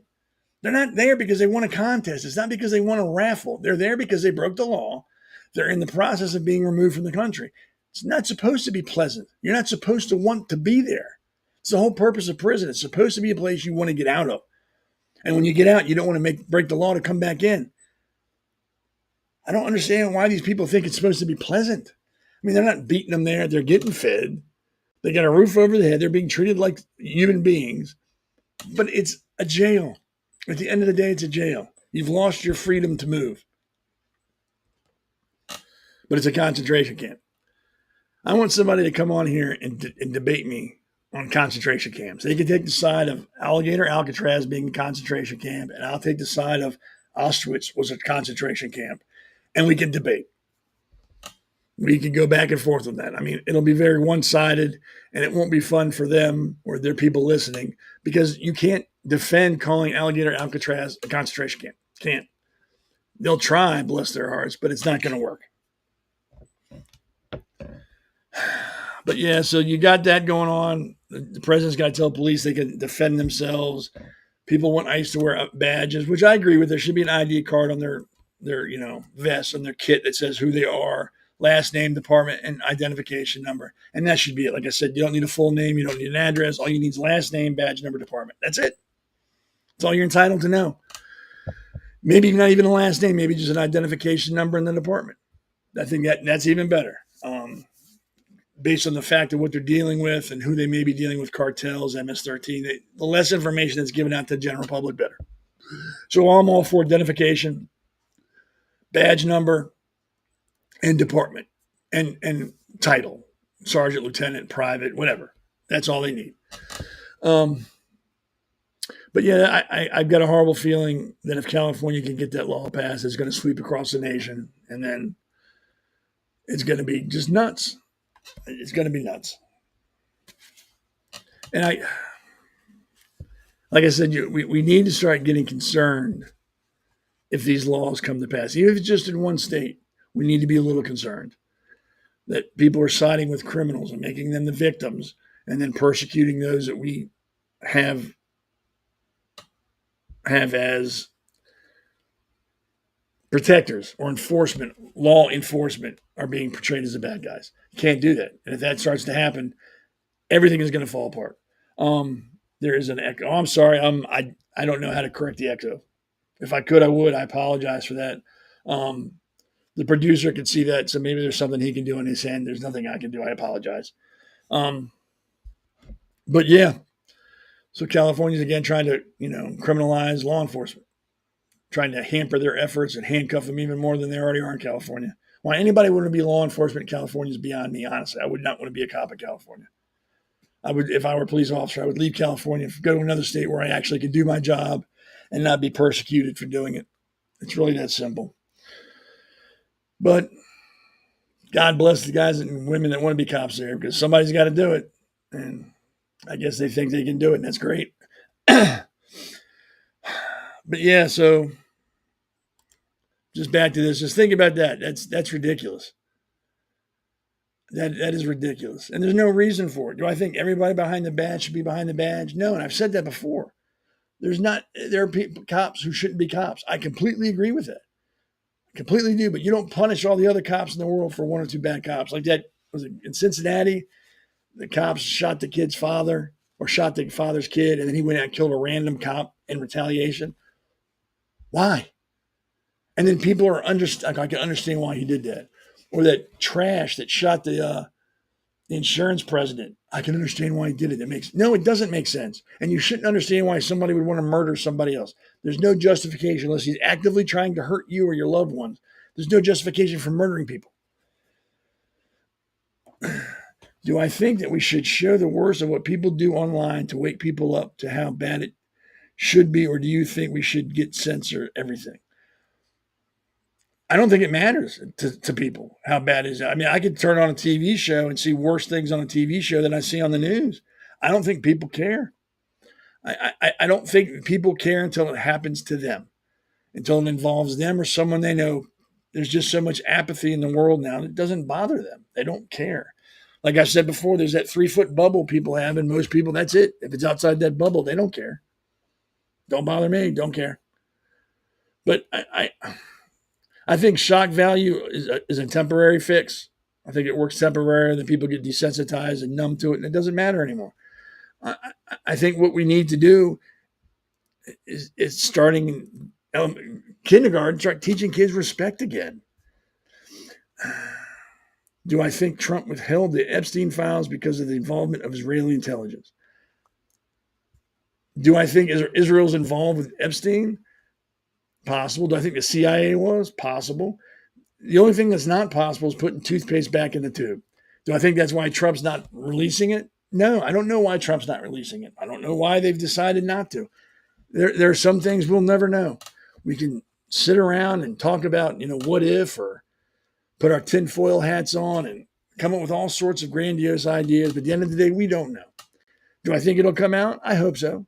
They're not there because they won a contest. It's not because they won a raffle. They're there because they broke the law. They're in the process of being removed from the country. It's not supposed to be pleasant. You're not supposed to want to be there. It's the whole purpose of prison. It's supposed to be a place you want to get out of. And when you get out, you don't want to break the law to come back in. I don't understand why these people think it's supposed to be pleasant. I mean, they're not beating them there. They're getting fed. They got a roof over their head. They're being treated like human beings. But it's a jail. At the end of the day, it's a jail. You've lost your freedom to move. But it's a concentration camp. I want somebody to come on here and debate me on concentration camps. They can take the side of Alligator Alcatraz being a concentration camp, and I'll take the side of Auschwitz was a concentration camp. And we can debate. We can go back and forth on that. I mean, it'll be very one-sided, and it won't be fun for them or their people listening because you can't defend calling Alligator Alcatraz a concentration camp. Can't. They'll try, bless their hearts, but it's not going to work. But yeah, so you got that going on. The president's got to tell police they can defend themselves. People want ICE to wear badges, which I agree with. There should be an ID card on their vest, on their kit that says who they are, last name, department, and identification number. And that should be it. Like I said, you don't need a full name. You don't need an address. All you need is last name, badge number, department. That's it. That's all you're entitled to know. Maybe not even a last name. Maybe just an identification number in the department. I think that's even better. Based on the fact of what they're dealing with and who they may be dealing with, cartels, MS-13, the less information that's given out to the general public, better. So I'm all for identification, badge number, and department, and title, sergeant, lieutenant, private, whatever. That's all they need. But yeah, I've got a horrible feeling that if California can get that law passed, it's going to sweep across the nation, and then it's going to be just nuts. It's going to be nuts. And like I said, we need to start getting concerned if these laws come to pass. Even if it's just in one state, we need to be a little concerned that people are siding with criminals and making them the victims and then persecuting those that we have as protectors or law enforcement are being portrayed as the bad guys. You can't do that. And if that starts to happen, everything is going to fall apart. There is an echo. Oh, I'm sorry. I don't know how to correct the echo. If I could, I would. I apologize for that. The producer could see that, so maybe there's something he can do on his end. There's nothing I can do. I apologize. But yeah, So California's again trying to, criminalize law enforcement, trying to hamper their efforts and handcuff them even more than they already are in California. Why anybody would want to be law enforcement in California is beyond me, honestly. I would not want to be a cop in California. If I were a police officer, I would leave California, go to another state where I actually could do my job and not be persecuted for doing it. It's really that simple. But God bless the guys and women that want to be cops there, because somebody's got to do it. And I guess they think they can do it, and that's great. But yeah, so just back to this. Just think about that. That's ridiculous. That is ridiculous. And there's no reason for it. Do I think everybody behind the badge should be behind the badge? No, and I've said that before. There are cops who shouldn't be cops. I completely agree with that. Completely do, but you don't punish all the other cops in the world for one or two bad cops. Like that, was it in Cincinnati? The cops shot the kid's father, or shot the father's kid, and then he went out and killed a random cop in retaliation. Why? And then people are I can understand why he did that. Or that trash that shot the insurance president. I can understand why he did it. It doesn't make sense. And you shouldn't understand why somebody would want to murder somebody else. There's no justification unless he's actively trying to hurt you or your loved ones. There's no justification for murdering people. Do I think that we should show the worst of what people do online to wake people up to how bad it should be, or do you think we should censor everything? I don't think it matters to people how bad it is. I mean, I could turn on a TV show and see worse things on a TV show than I see on the news. I don't think people care. I don't think people care until it happens to them, until it involves them or someone they know. There's just so much apathy in the world now that it doesn't bother them. They don't care. Like I said before, there's that 3-foot bubble people have, and most people, that's it. If it's outside that bubble, they don't care. Don't bother me. Don't care. But I think shock value is a temporary fix. I think it works temporarily. Then people get desensitized and numb to it, and it doesn't matter anymore. I think what we need to do is starting kindergarten, start teaching kids respect again. Do I think Trump withheld the Epstein files because of the involvement of Israeli intelligence? Do I think Israel's involved with Epstein? Possible. Do I think the CIA was? Possible. The only thing that's not possible is putting toothpaste back in the tube. Do I think that's why Trump's not releasing it? No, I don't know why Trump's not releasing it. I don't know why they've decided not to. There are some things we'll never know. We can sit around and talk about, what if, or put our tinfoil hats on and come up with all sorts of grandiose ideas. But at the end of the day, we don't know. Do I think it'll come out? I hope so.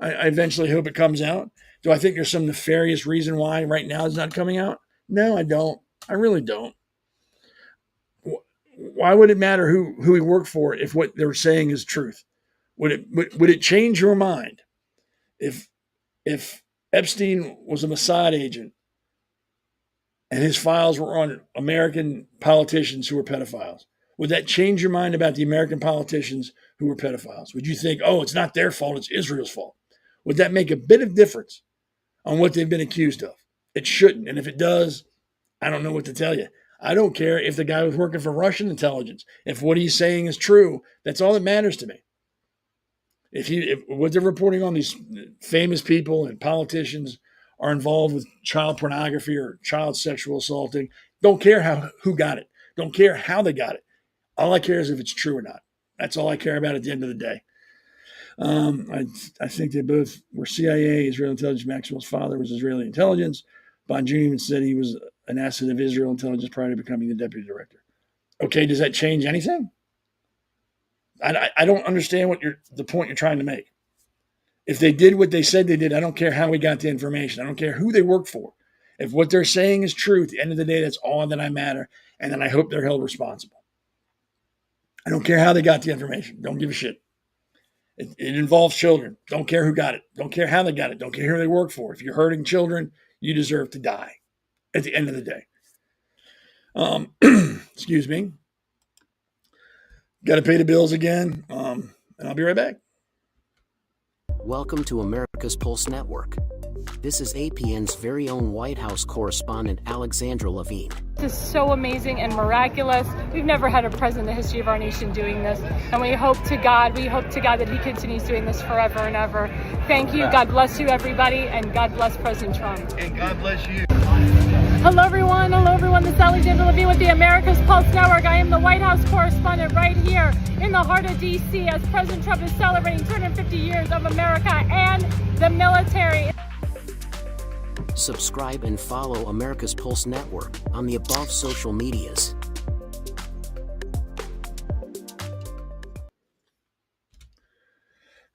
I eventually hope it comes out. Do I think there's some nefarious reason why right now it's not coming out? No, I don't. I really don't. Why would it matter who we work for if what they're saying is truth? Would it change your mind if Epstein was a Mossad agent and his files were on American politicians who were pedophiles? Would that change your mind about the American politicians who were pedophiles? Would you think, oh, it's not their fault, it's Israel's fault? Would that make a bit of difference on what they've been accused of? It shouldn't. And if it does, I don't know what to tell you. I don't care if the guy was working for Russian intelligence. If what he's saying is true, that's all that matters to me. If what they're reporting on these famous people and politicians are involved with child pornography or child sexual assaulting, don't care who got it. Don't care how they got it. All I care is if it's true or not. That's all I care about at the end of the day. I think they both were CIA. Israel intelligence. Maxwell's father was Israeli intelligence. Bonjour even said he was an asset of Israel intelligence prior to becoming the deputy director. Okay, does that change anything? I don't understand the point you're trying to make. If they did what they said they did, I don't care how we got the information. I don't care who they work for. If what they're saying is true, at the end of the day, that's all that I matter. And then I hope they're held responsible. I don't care how they got the information. Don't give a shit. It involves children. Don't care who got it. Don't care how they got it. Don't care who they work for. If you're hurting children, you deserve to die at the end of the day. Excuse me. Got to pay the bills again. And I'll be right back. Welcome to America's Pulse Network. This is APN's very own White House correspondent, Alexandra Levine. This is so amazing and miraculous. We've never had a president in the history of our nation doing this. And we hope to God that he continues doing this forever and ever. Thank you. God bless you, everybody. And God bless President Trump. And God bless you. Hello, everyone. This is Alexander Levine with the America's Pulse Network. I am the White House correspondent right here in the heart of D.C. as President Trump is celebrating 250 years of America and the military. Subscribe and follow America's Pulse Network on the above social medias.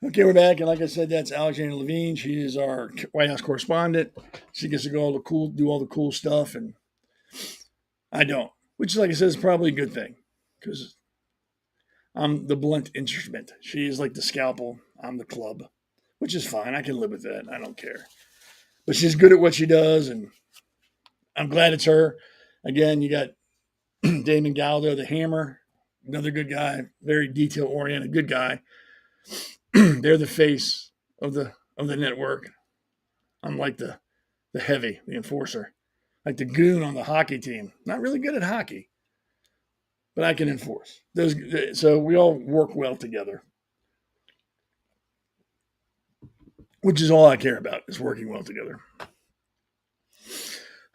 Okay, we're back, and like I said, that's Alexander Levine. She is our White House correspondent. She gets to do all the cool stuff, and I don't. Which, like I said, is probably a good thing, because I'm the blunt instrument. She is like the scalpel. I'm the club, which is fine. I can live with that. I don't care. But she's good at what she does, and I'm glad it's her. Again, you got Damon Galdo, the Hammer, another good guy, very detail-oriented, good guy. They're the face of the network. I'm like the heavy, the enforcer, like the goon on the hockey team. Not really good at hockey, but I can enforce. So we all work well together, which is all I care about, is working well together.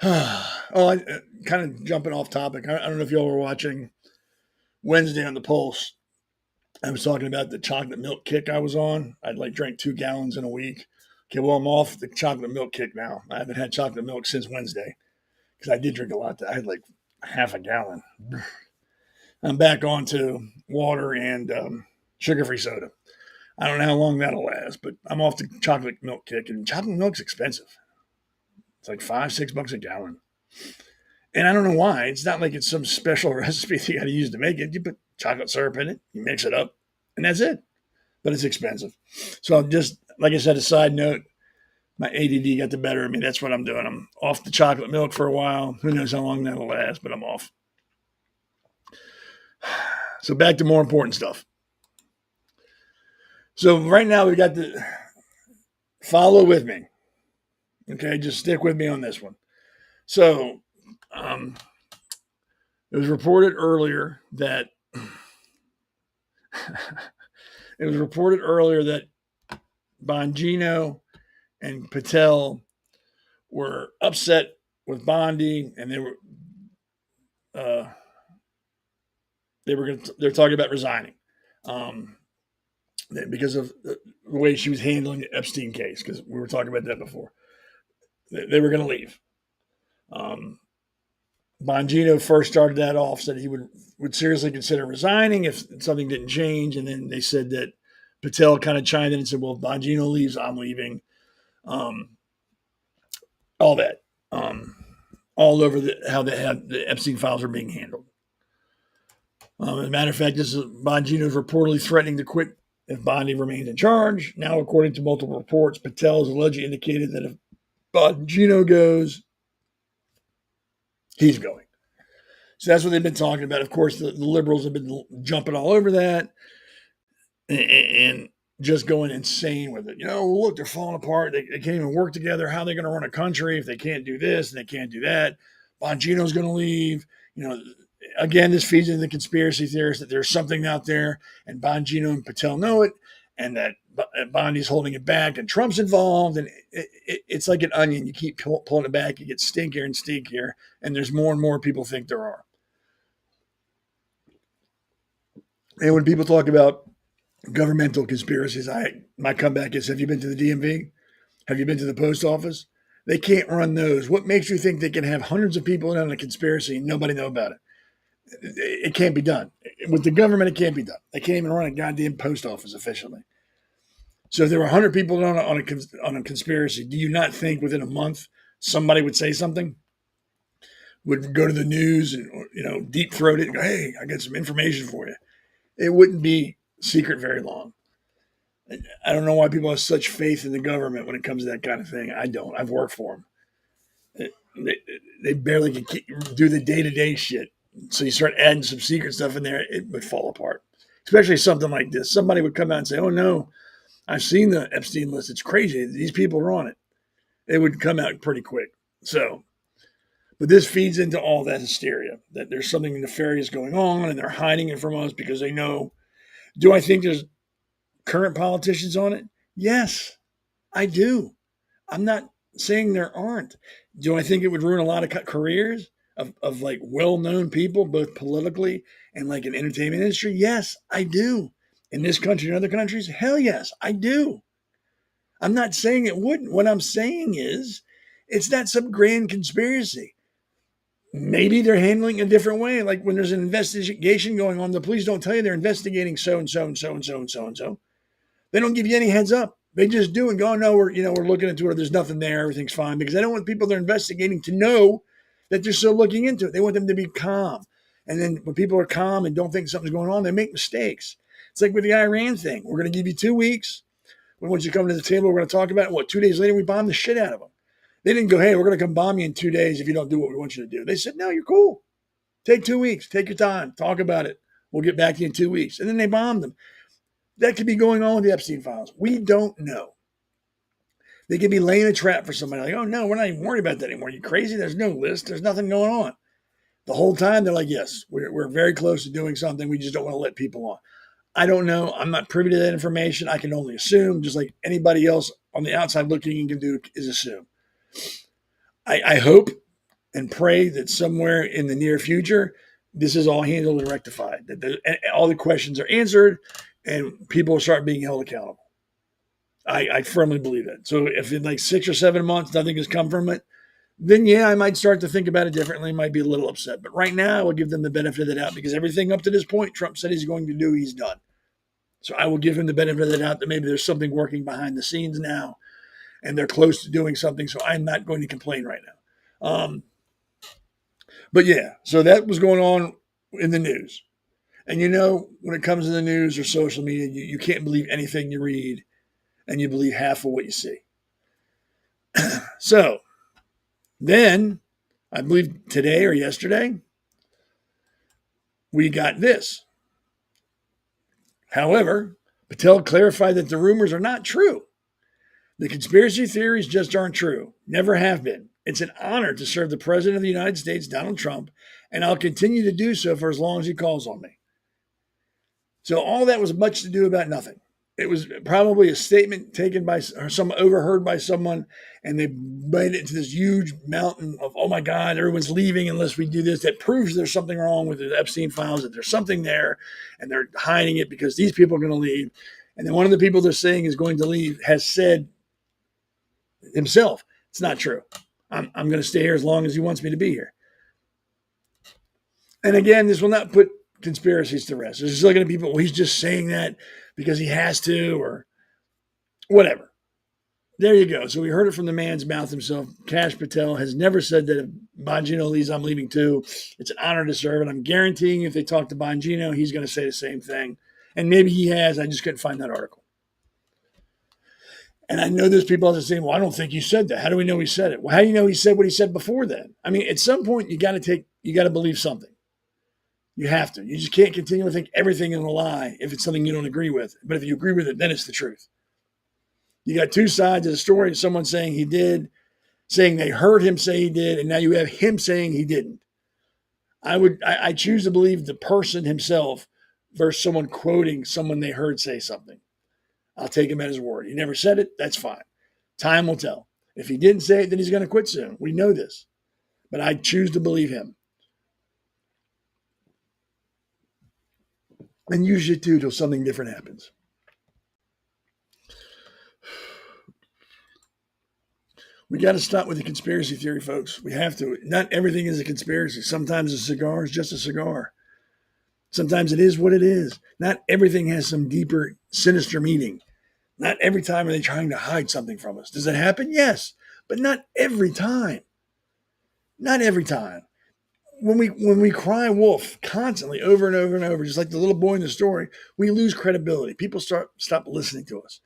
I kind of jumping off topic. I don't know if y'all were watching Wednesday on the Pulse. I was talking about the chocolate milk kick I was on. I'd drank 2 gallons in a week. Okay, well, I'm off the chocolate milk kick now. I haven't had chocolate milk since Wednesday because I did drink a lot. I had half a gallon. I'm back onto water and sugar-free soda. I don't know how long that'll last, but I'm off the chocolate milk kick, and chocolate milk's expensive. It's like $5-6 a gallon. And I don't know why. It's not like it's some special recipe that you got to use to make it. You put chocolate syrup in it, you mix it up, and that's it. But it's expensive. So I'm just, like I said, a side note, my ADD got the better of me. That's what I'm doing. I'm off the chocolate milk for a while. Who knows how long that'll last, but I'm off. So back to more important stuff. So right now we got the follow with me. Okay, just stick with me on this one. So it was reported earlier that Bongino and Patel were upset with Bondi, and they're talking about resigning because of the way she was handling the Epstein case. Because we were talking about that before. They were going to leave. Bongino first started that off, said he would seriously consider resigning if something didn't change. And then they said that Patel kind of chimed in and said, well, if Bongino leaves, I'm leaving. All that. All over how the Epstein files are being handled. As a matter of fact, Bongino is reportedly threatening to quit if Bondi remains in charge. Now, according to multiple reports, Patel has allegedly indicated that if Bongino goes, he's going. So that's what they've been talking about. Of course, the liberals have been jumping all over that and just going insane with it. Look, they're falling apart. They can't even work together. How are they going to run a country if they can't do this and they can't do that? Bongino's going to leave. Again, this feeds into the conspiracy theorists that there's something out there and Bongino and Patel know it, and that Bondi's holding it back and Trump's involved. And it's like an onion. You keep pulling it back. You get stinkier and stinkier. And there's more and more people think there are. And when people talk about governmental conspiracies, my comeback is, have you been to the DMV? Have you been to the post office? They can't run those. What makes you think they can have hundreds of people in on a conspiracy and nobody know about it? It can't be done. With the government, it can't be done. They can't even run a goddamn post office efficiently. So if there were 100 people on a conspiracy, do you not think within a month somebody would say something? Would go to the news and deep throat it and go, hey, I got some information for you. It wouldn't be secret very long. I don't know why people have such faith in the government when it comes to that kind of thing. I don't. I've worked for them. They barely can do the day-to-day shit. So you start adding some secret stuff in there, it would fall apart. Especially something like this. Somebody would come out and say, oh, no, I've seen the Epstein list. It's crazy. These people are on it. It would come out pretty quick. So, But this feeds into all that hysteria, that there's something nefarious going on and they're hiding it from us because they know. Do I think there's current politicians on it? Yes, I do. I'm not saying there aren't. Do I think it would ruin a lot of careers of like well-known people, both politically and like in entertainment industry? Yes, I do. In this country and other countries, hell yes, I do. I'm not saying it wouldn't. What I'm saying is it's not some grand conspiracy. Maybe they're handling it a different way. Like when there's an investigation going on, the police don't tell you they're investigating so and so and so and so and so and so. They don't give you any heads up. They just do and go, no, we're looking into it. There's nothing there. Everything's fine. Because they don't want people they're investigating to know that they're still looking into it. They want them to be calm. And then when people are calm and don't think something's going on, they make mistakes. It's like with the Iran thing. We're going to give you 2 weeks. We want you to come to the table. We're going to talk about it. What, 2 days later, we bombed the shit out of them. They didn't go, hey, we're going to come bomb you in 2 days if you don't do what we want you to do. They said, no, you're cool. Take 2 weeks. Take your time. Talk about it. We'll get back to you in 2 weeks. And then they bombed them. That could be going on with the Epstein files. We don't know. They could be laying a trap for somebody. Like, oh, no, we're not even worried about that anymore. Are you crazy? There's no list. There's nothing going on. The whole time, they're like, yes, we're very close to doing something. We just don't want to let people on. I don't know. I'm not privy to that information. I can only assume, just like anybody else on the outside looking can do is assume. I hope and pray that somewhere in the near future, this is all handled and rectified, that all the questions are answered and people will start being held accountable. I firmly believe that. So if in like 6 or 7 months, nothing has come from it, then yeah, I might start to think about it differently. I might be a little upset. But right now, I will give them the benefit of the doubt because everything up to this point, Trump said he's going to do, he's done. So I will give him the benefit of the doubt that maybe there's something working behind the scenes now and they're close to doing something. So I'm not going to complain right now. But yeah, so that was going on in the news. And when it comes to the news or social media, you can't believe anything you read and you believe half of what you see. So then, I believe today or yesterday, we got this. However, Patel clarified that the rumors are not true. The conspiracy theories just aren't true. Never have been. It's an honor to serve the President of the United States, Donald Trump, and I'll continue to do so for as long as he calls on me. So all that was much to do about nothing. It was probably a statement taken by overheard by someone, and they made it to this huge mountain of, oh my God, everyone's leaving unless we do this. That proves there's something wrong with the Epstein files, that there's something there, and they're hiding it because these people are going to leave. And then one of the people they're saying is going to leave has said himself, it's not true. I'm going to stay here as long as he wants me to be here. And again, this will not put conspiracies to rest. There's just looking at people, well, he's just saying that because he has to or whatever. There you go. So we heard it from the man's mouth himself. Kash Patel has never said that if Bongino leaves, I'm leaving too. It's an honor to serve. And I'm guaranteeing if they talk to Bongino, he's going to say the same thing. And maybe he has. I just couldn't find that article. And I know there's people out there saying, well, I don't think you said that. How do we know he said it? Well, how do you know he said what he said before then? I mean, at some point, you got to believe something. You have to. You just can't continue to think everything is a lie if it's something you don't agree with. But if you agree with it, then it's the truth. You got two sides of the story. Someone saying he did, saying they heard him say he did, and now you have him saying he didn't. I choose to believe the person himself versus someone quoting someone they heard say something. I'll take him at his word. He never said it. That's fine. Time will tell. If he didn't say it, then he's going to quit soon. We know this. But I choose to believe him. And you should too till something different happens. We got to stop with the conspiracy theory, folks. We have to. Not everything is a conspiracy. Sometimes a cigar is just a cigar. Sometimes it is what it is. Not everything has some deeper, sinister meaning. Not every time are they trying to hide something from us. Does it happen? Yes, but not every time. Not every time. When we cry wolf constantly over and over and over, just like the little boy in the story, we lose credibility. People stop listening to us.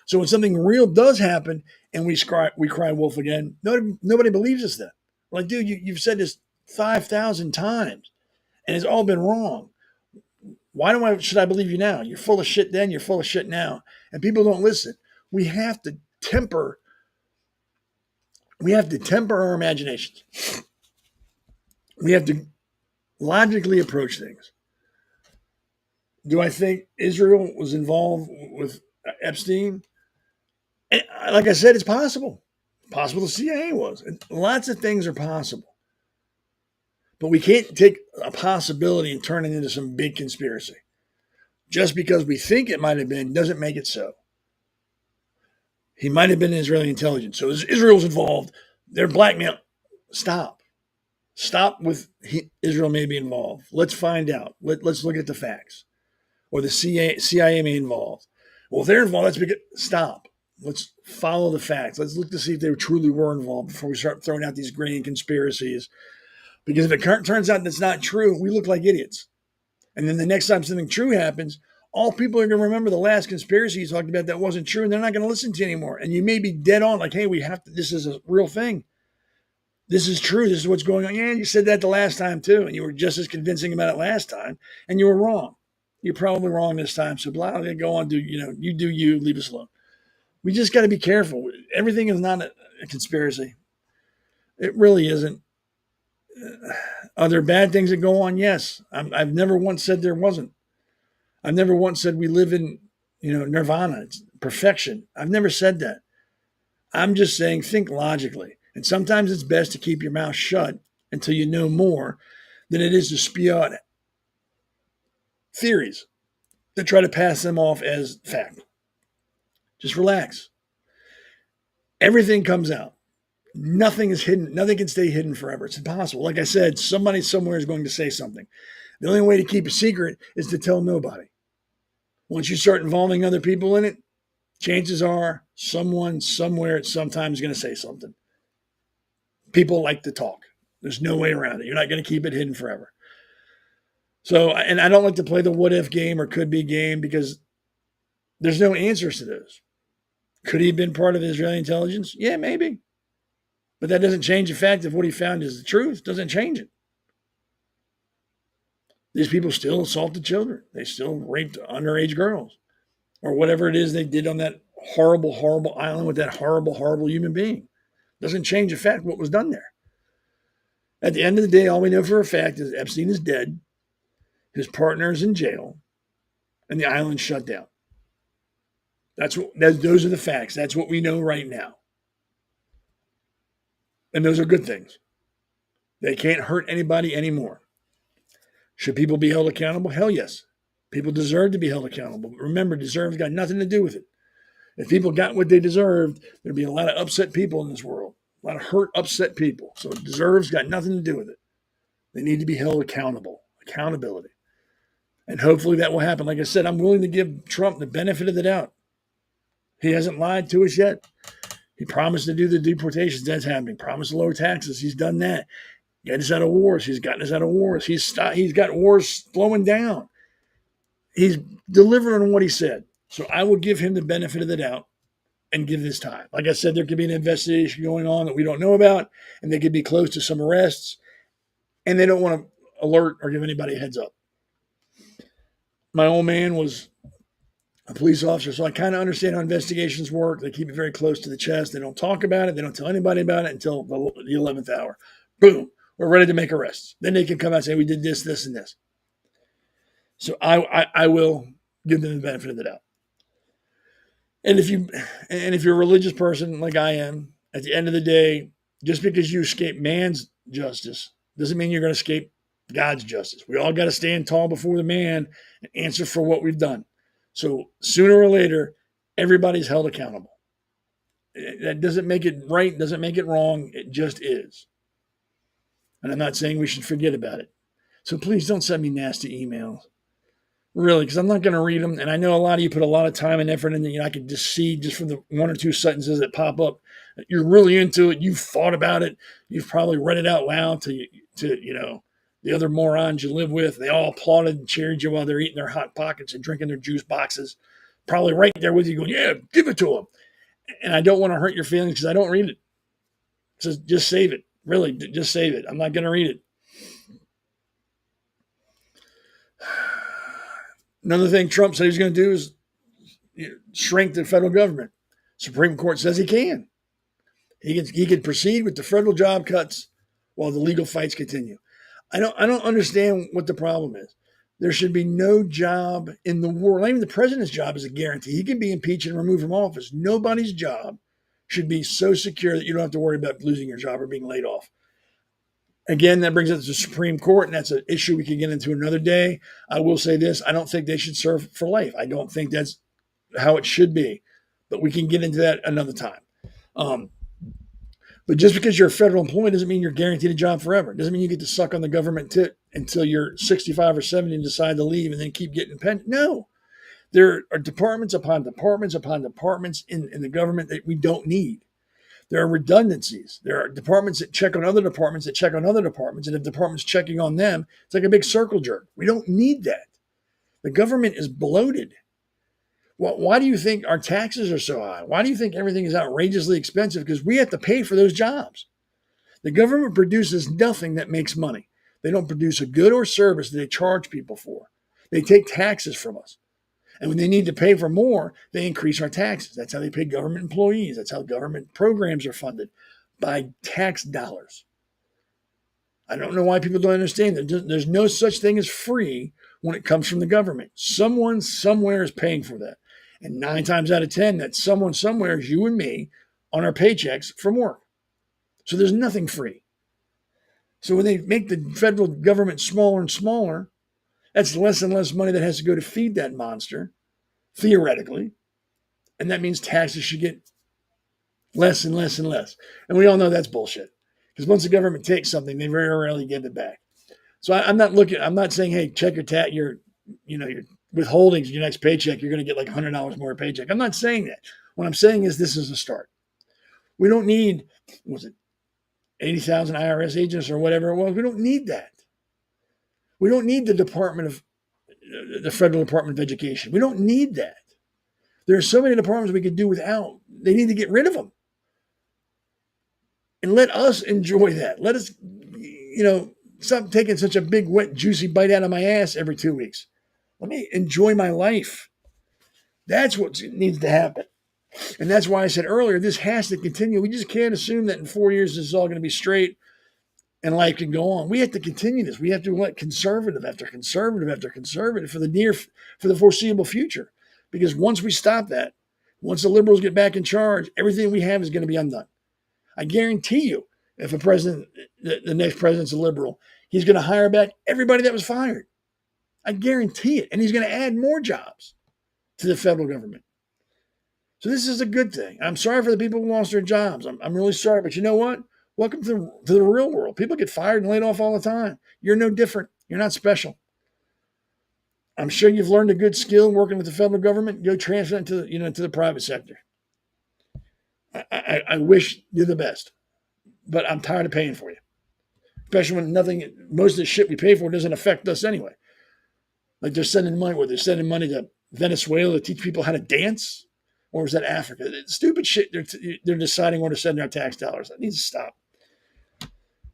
So when something real does happen and we cry wolf again, nobody believes us then. We're like, dude, you've said this 5,000 times and it's all been wrong. Should I believe you now? You're full of shit then, you're full of shit now. And people don't listen. We have to temper our imaginations. We have to logically approach things. Do I think Israel was involved with Epstein? And like I said, it's possible. It's possible the CIA was. And lots of things are possible. But we can't take a possibility and turn it into some big conspiracy. Just because we think it might have been doesn't make it so. He might have been Israeli intelligence. So Israel's involved. They're blackmail. Stop. Stop with Israel may be involved. Let's find out. Let's look at the facts. Or the CIA may be involved. Well, if they're involved, that's because stop. Let's follow the facts. Let's look to see if they truly were involved before we start throwing out these grand conspiracies. Because if it turns out that's not true, we look like idiots. And then the next time something true happens, all people are going to remember the last conspiracy you talked about that wasn't true, and they're not going to listen to you anymore. And you may be dead on, like, hey, we have to, this is a real thing. This is true. This is what's going on. Yeah, you said that the last time too, and you were just as convincing about it last time, and you were wrong. You're probably wrong this time. So blah, go on, you do you, leave us alone. We just got to be careful. Everything is not a conspiracy. It really isn't. Are there bad things that go on? Yes. I've never once said there wasn't. I've never once said we live in, nirvana, it's perfection. I've never said that. I'm just saying think logically. And sometimes it's best to keep your mouth shut until you know more than it is to spew out theories that try to pass them off as fact. Just relax. Everything comes out. Nothing is hidden. Nothing can stay hidden forever. It's impossible. Like I said, somebody somewhere is going to say something. The only way to keep a secret is to tell nobody. Once you start involving other people in it, chances are someone somewhere at some time is going to say something. People like to talk. There's no way around it. You're not going to keep it hidden forever. So, and I don't like to play the what if game or could be game because there's no answers to those. Could he have been part of Israeli intelligence? Yeah, maybe. But that doesn't change the fact that what he found is the truth. It doesn't change it. These people still assaulted children. They still raped underage girls or whatever it is they did on that horrible, horrible island with that horrible, horrible human being. Doesn't change the fact what was done there. At the end of the day, all we know for a fact is Epstein is dead, his partner is in jail, and the island's shut down. Those are the facts. That's what we know right now. And those are good things. They can't hurt anybody anymore. Should people be held accountable? Hell yes. People deserve to be held accountable. But remember, deserve's got nothing to do with it. If people got what they deserved, there'd be a lot of upset people in this world. A lot of hurt, upset people. So deserve's got nothing to do with it. They need to be held accountable. Accountability. And hopefully that will happen. Like I said, I'm willing to give Trump the benefit of the doubt. He hasn't lied to us yet. He promised to do the deportations. That's happening. Promised to lower taxes. He's done that. Get us out of wars. He's gotten us out of wars. He's got wars slowing down. He's delivering on what he said. So I will give him the benefit of the doubt and give this time. Like I said, there could be an investigation going on that we don't know about, and they could be close to some arrests, and they don't want to alert or give anybody a heads up. My old man was a police officer, so I kind of understand how investigations work. They keep it very close to the chest. They don't talk about it. They don't tell anybody about it until the 11th hour. Boom, we're ready to make arrests. Then they can come out and say, we did this, this, and this. So I will give them the benefit of the doubt. And if you're a religious person like I am, at the end of the day, just because you escape man's justice doesn't mean you're going to escape God's justice. We all got to stand tall before the man and answer for what we've done. So sooner or later, everybody's held accountable. That doesn't make it right, doesn't make it wrong. It just is. And I'm not saying we should forget about it. So please don't send me nasty emails. Really, because I'm not going to read them. And I know a lot of you put a lot of time and effort into it. I can just see just from the one or two sentences that pop up, you're really into it. You've thought about it. You've probably read it out loud to the other morons you live with. They all applauded and cheered you while they're eating their Hot Pockets and drinking their juice boxes. Probably right there with you going, yeah, give it to them. And I don't want to hurt your feelings because I don't read it. So just save it. Really, just save it. I'm not going to read it. Another thing Trump said he's going to do is shrink the federal government. Supreme Court says he can. He can proceed with the federal job cuts while the legal fights continue. I don't understand what the problem is. There should be no job in the world. Not even the president's job is a guarantee. He can be impeached and removed from office. Nobody's job should be so secure that you don't have to worry about losing your job or being laid off. Again, that brings us to the Supreme Court, and that's an issue we can get into another day. I will say this: I don't think they should serve for life. I don't think that's how it should be, but we can get into that another time. But just because you're a federal employee doesn't mean you're guaranteed a job forever. It doesn't mean you get to suck on the government tit until you're 65 or 70 and decide to leave and then keep getting pension. No, there are departments upon departments upon departments in the government that we don't need. There are redundancies. There are departments that check on other departments that check on other departments. And if departments checking on them, it's like a big circle jerk. We don't need that. The government is bloated. Why do you think our taxes are so high? Why do you think everything is outrageously expensive? Because we have to pay for those jobs. The government produces nothing that makes money. They don't produce a good or service that they charge people for. They take taxes from us. And when they need to pay for more, they increase our taxes. That's how they pay government employees. That's how government programs are funded, by tax dollars. I don't know why people don't understand that. There's no such thing as free when it comes from the government. Someone somewhere is paying for that. And 9 times out of 10, that someone somewhere is you and me on our paychecks from work. So there's nothing free. So when they make the federal government smaller and smaller, that's less and less money that has to go to feed that monster, theoretically. And that means taxes should get less and less and less. And we all know that's bullshit. Because once the government takes something, they very rarely give it back. So I'm not saying, hey, check your withholdings, your next paycheck, you're going to get like $100 more a paycheck. I'm not saying that. What I'm saying is this is a start. We don't need, 80,000 IRS agents or whatever it was. We don't need that. We don't need the Federal Department of Education. We don't need that. There are so many departments we could do without. They need to get rid of them. And let us enjoy that. Let us, stop taking such a big, wet, juicy bite out of my ass every 2 weeks. Let me enjoy my life. That's what needs to happen. And that's why I said earlier, this has to continue. We just can't assume that in 4 years this is all going to be straight and life can go on. We have to continue this. We have to let conservative after conservative after conservative for the foreseeable future. Because once we stop that, once the liberals get back in charge, everything we have is going to be undone. I guarantee you, if the next president's a liberal, he's going to hire back everybody that was fired. I guarantee it. And he's going to add more jobs to the federal government. So this is a good thing. I'm sorry for the people who lost their jobs. I'm really sorry. But you know what? Welcome to the real world. People get fired and laid off all the time. You're no different. You're not special. I'm sure you've learned a good skill working with the federal government. Go transfer it to the private sector. I wish you the best. But I'm tired of paying for you. Especially when most of the shit we pay for doesn't affect us anyway. Like they're sending money to Venezuela to teach people how to dance? Or is that Africa? It's stupid shit they're deciding where to send our tax dollars. That needs to stop.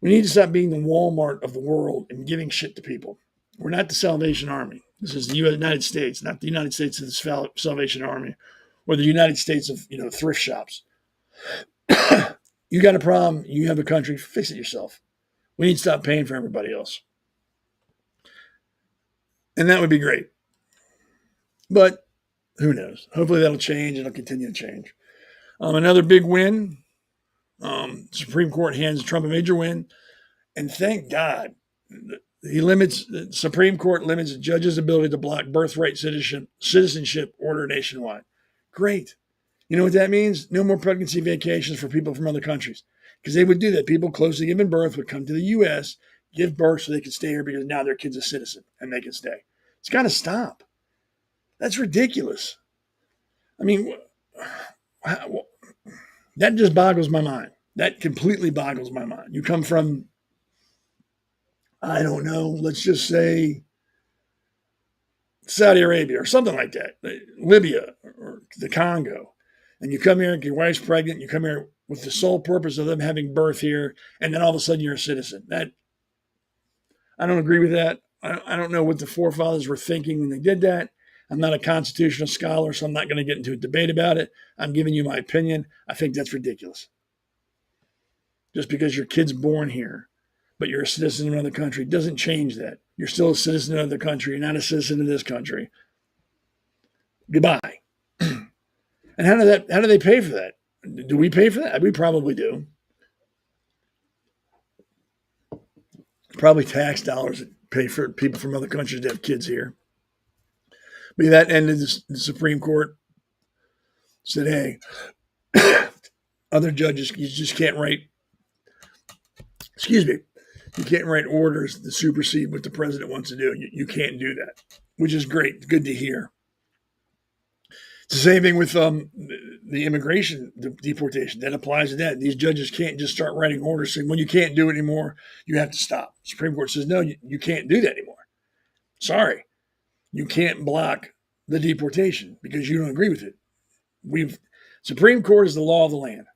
We need to stop being the Walmart of the world and giving shit to people. We're not the Salvation Army. This is the United States, not the United States of the Salvation Army or the United States of thrift shops. You got a problem, you have a country, fix it yourself. We need to stop paying for everybody else. And that would be great. But who knows? Hopefully that'll change and it'll continue to change. Another big win. Supreme Court hands Trump a major win. And thank God the Supreme Court limits a judge's ability to block birthright citizenship order nationwide. Great. You know what that means? No more pregnancy vacations for people from other countries. Because they would do that. People close to giving birth would come to the U.S., give birth so they could stay here because now their kid's a citizen and they can stay. It's got to stop. That's ridiculous. I mean, that just boggles my mind. That completely boggles my mind. You come from, I don't know, let's just say Saudi Arabia or something like that, Libya or the Congo, and you come here and your wife's pregnant, you come here with the sole purpose of them having birth here, and then all of a sudden you're a citizen. I don't agree with that. I don't know what the forefathers were thinking when they did that. I'm not a constitutional scholar, so I'm not going to get into a debate about it. I'm giving you my opinion. I think that's ridiculous. Just because your kid's born here but you're a citizen of another country. It doesn't change that. You're still a citizen of another country. You're not a citizen of this country. Goodbye. And how do they pay for that? Do we pay for that? We probably do. Probably tax dollars that pay for people from other countries to have kids here. But that ended, the Supreme Court said, hey, other judges, you just can't write, you can't write orders that supersede what the president wants to do. You can't do that, which is great. Good to hear. It's the same thing with the immigration deportation. That applies to that. These judges can't just start writing orders saying, when you can't do it anymore, you have to stop. The Supreme Court says, no, you can't do that anymore. Sorry. You can't block the deportation because you don't agree with it. Supreme Court is the law of the land.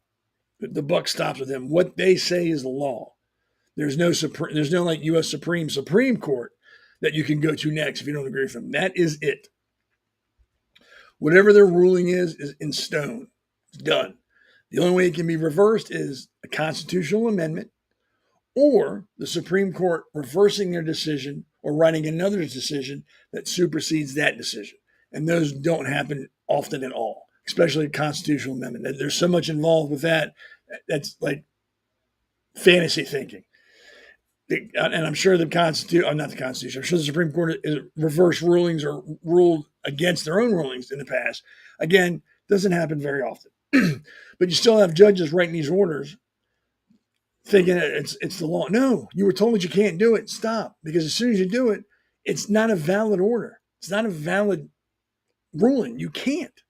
The buck stops with them. What they say is the law. There's no like U.S. Supreme Court that you can go to next if you don't agree with them. That is it. Whatever their ruling is in stone. It's done. The only way it can be reversed is a constitutional amendment or the Supreme Court reversing their decision or writing another decision that supersedes that decision. And those don't happen often at all, especially a constitutional amendment. There's so much involved with that. That's like fantasy thinking. And I'm sure not the Constitution, I'm sure the Supreme Court has reversed rulings or ruled against their own rulings in the past. Again, doesn't happen very often. But you still have judges writing these orders thinking it's the law. No, you were told that you can't do it. Stop. Because as soon as you do it, it's not a valid order. It's not a valid ruling. You can't.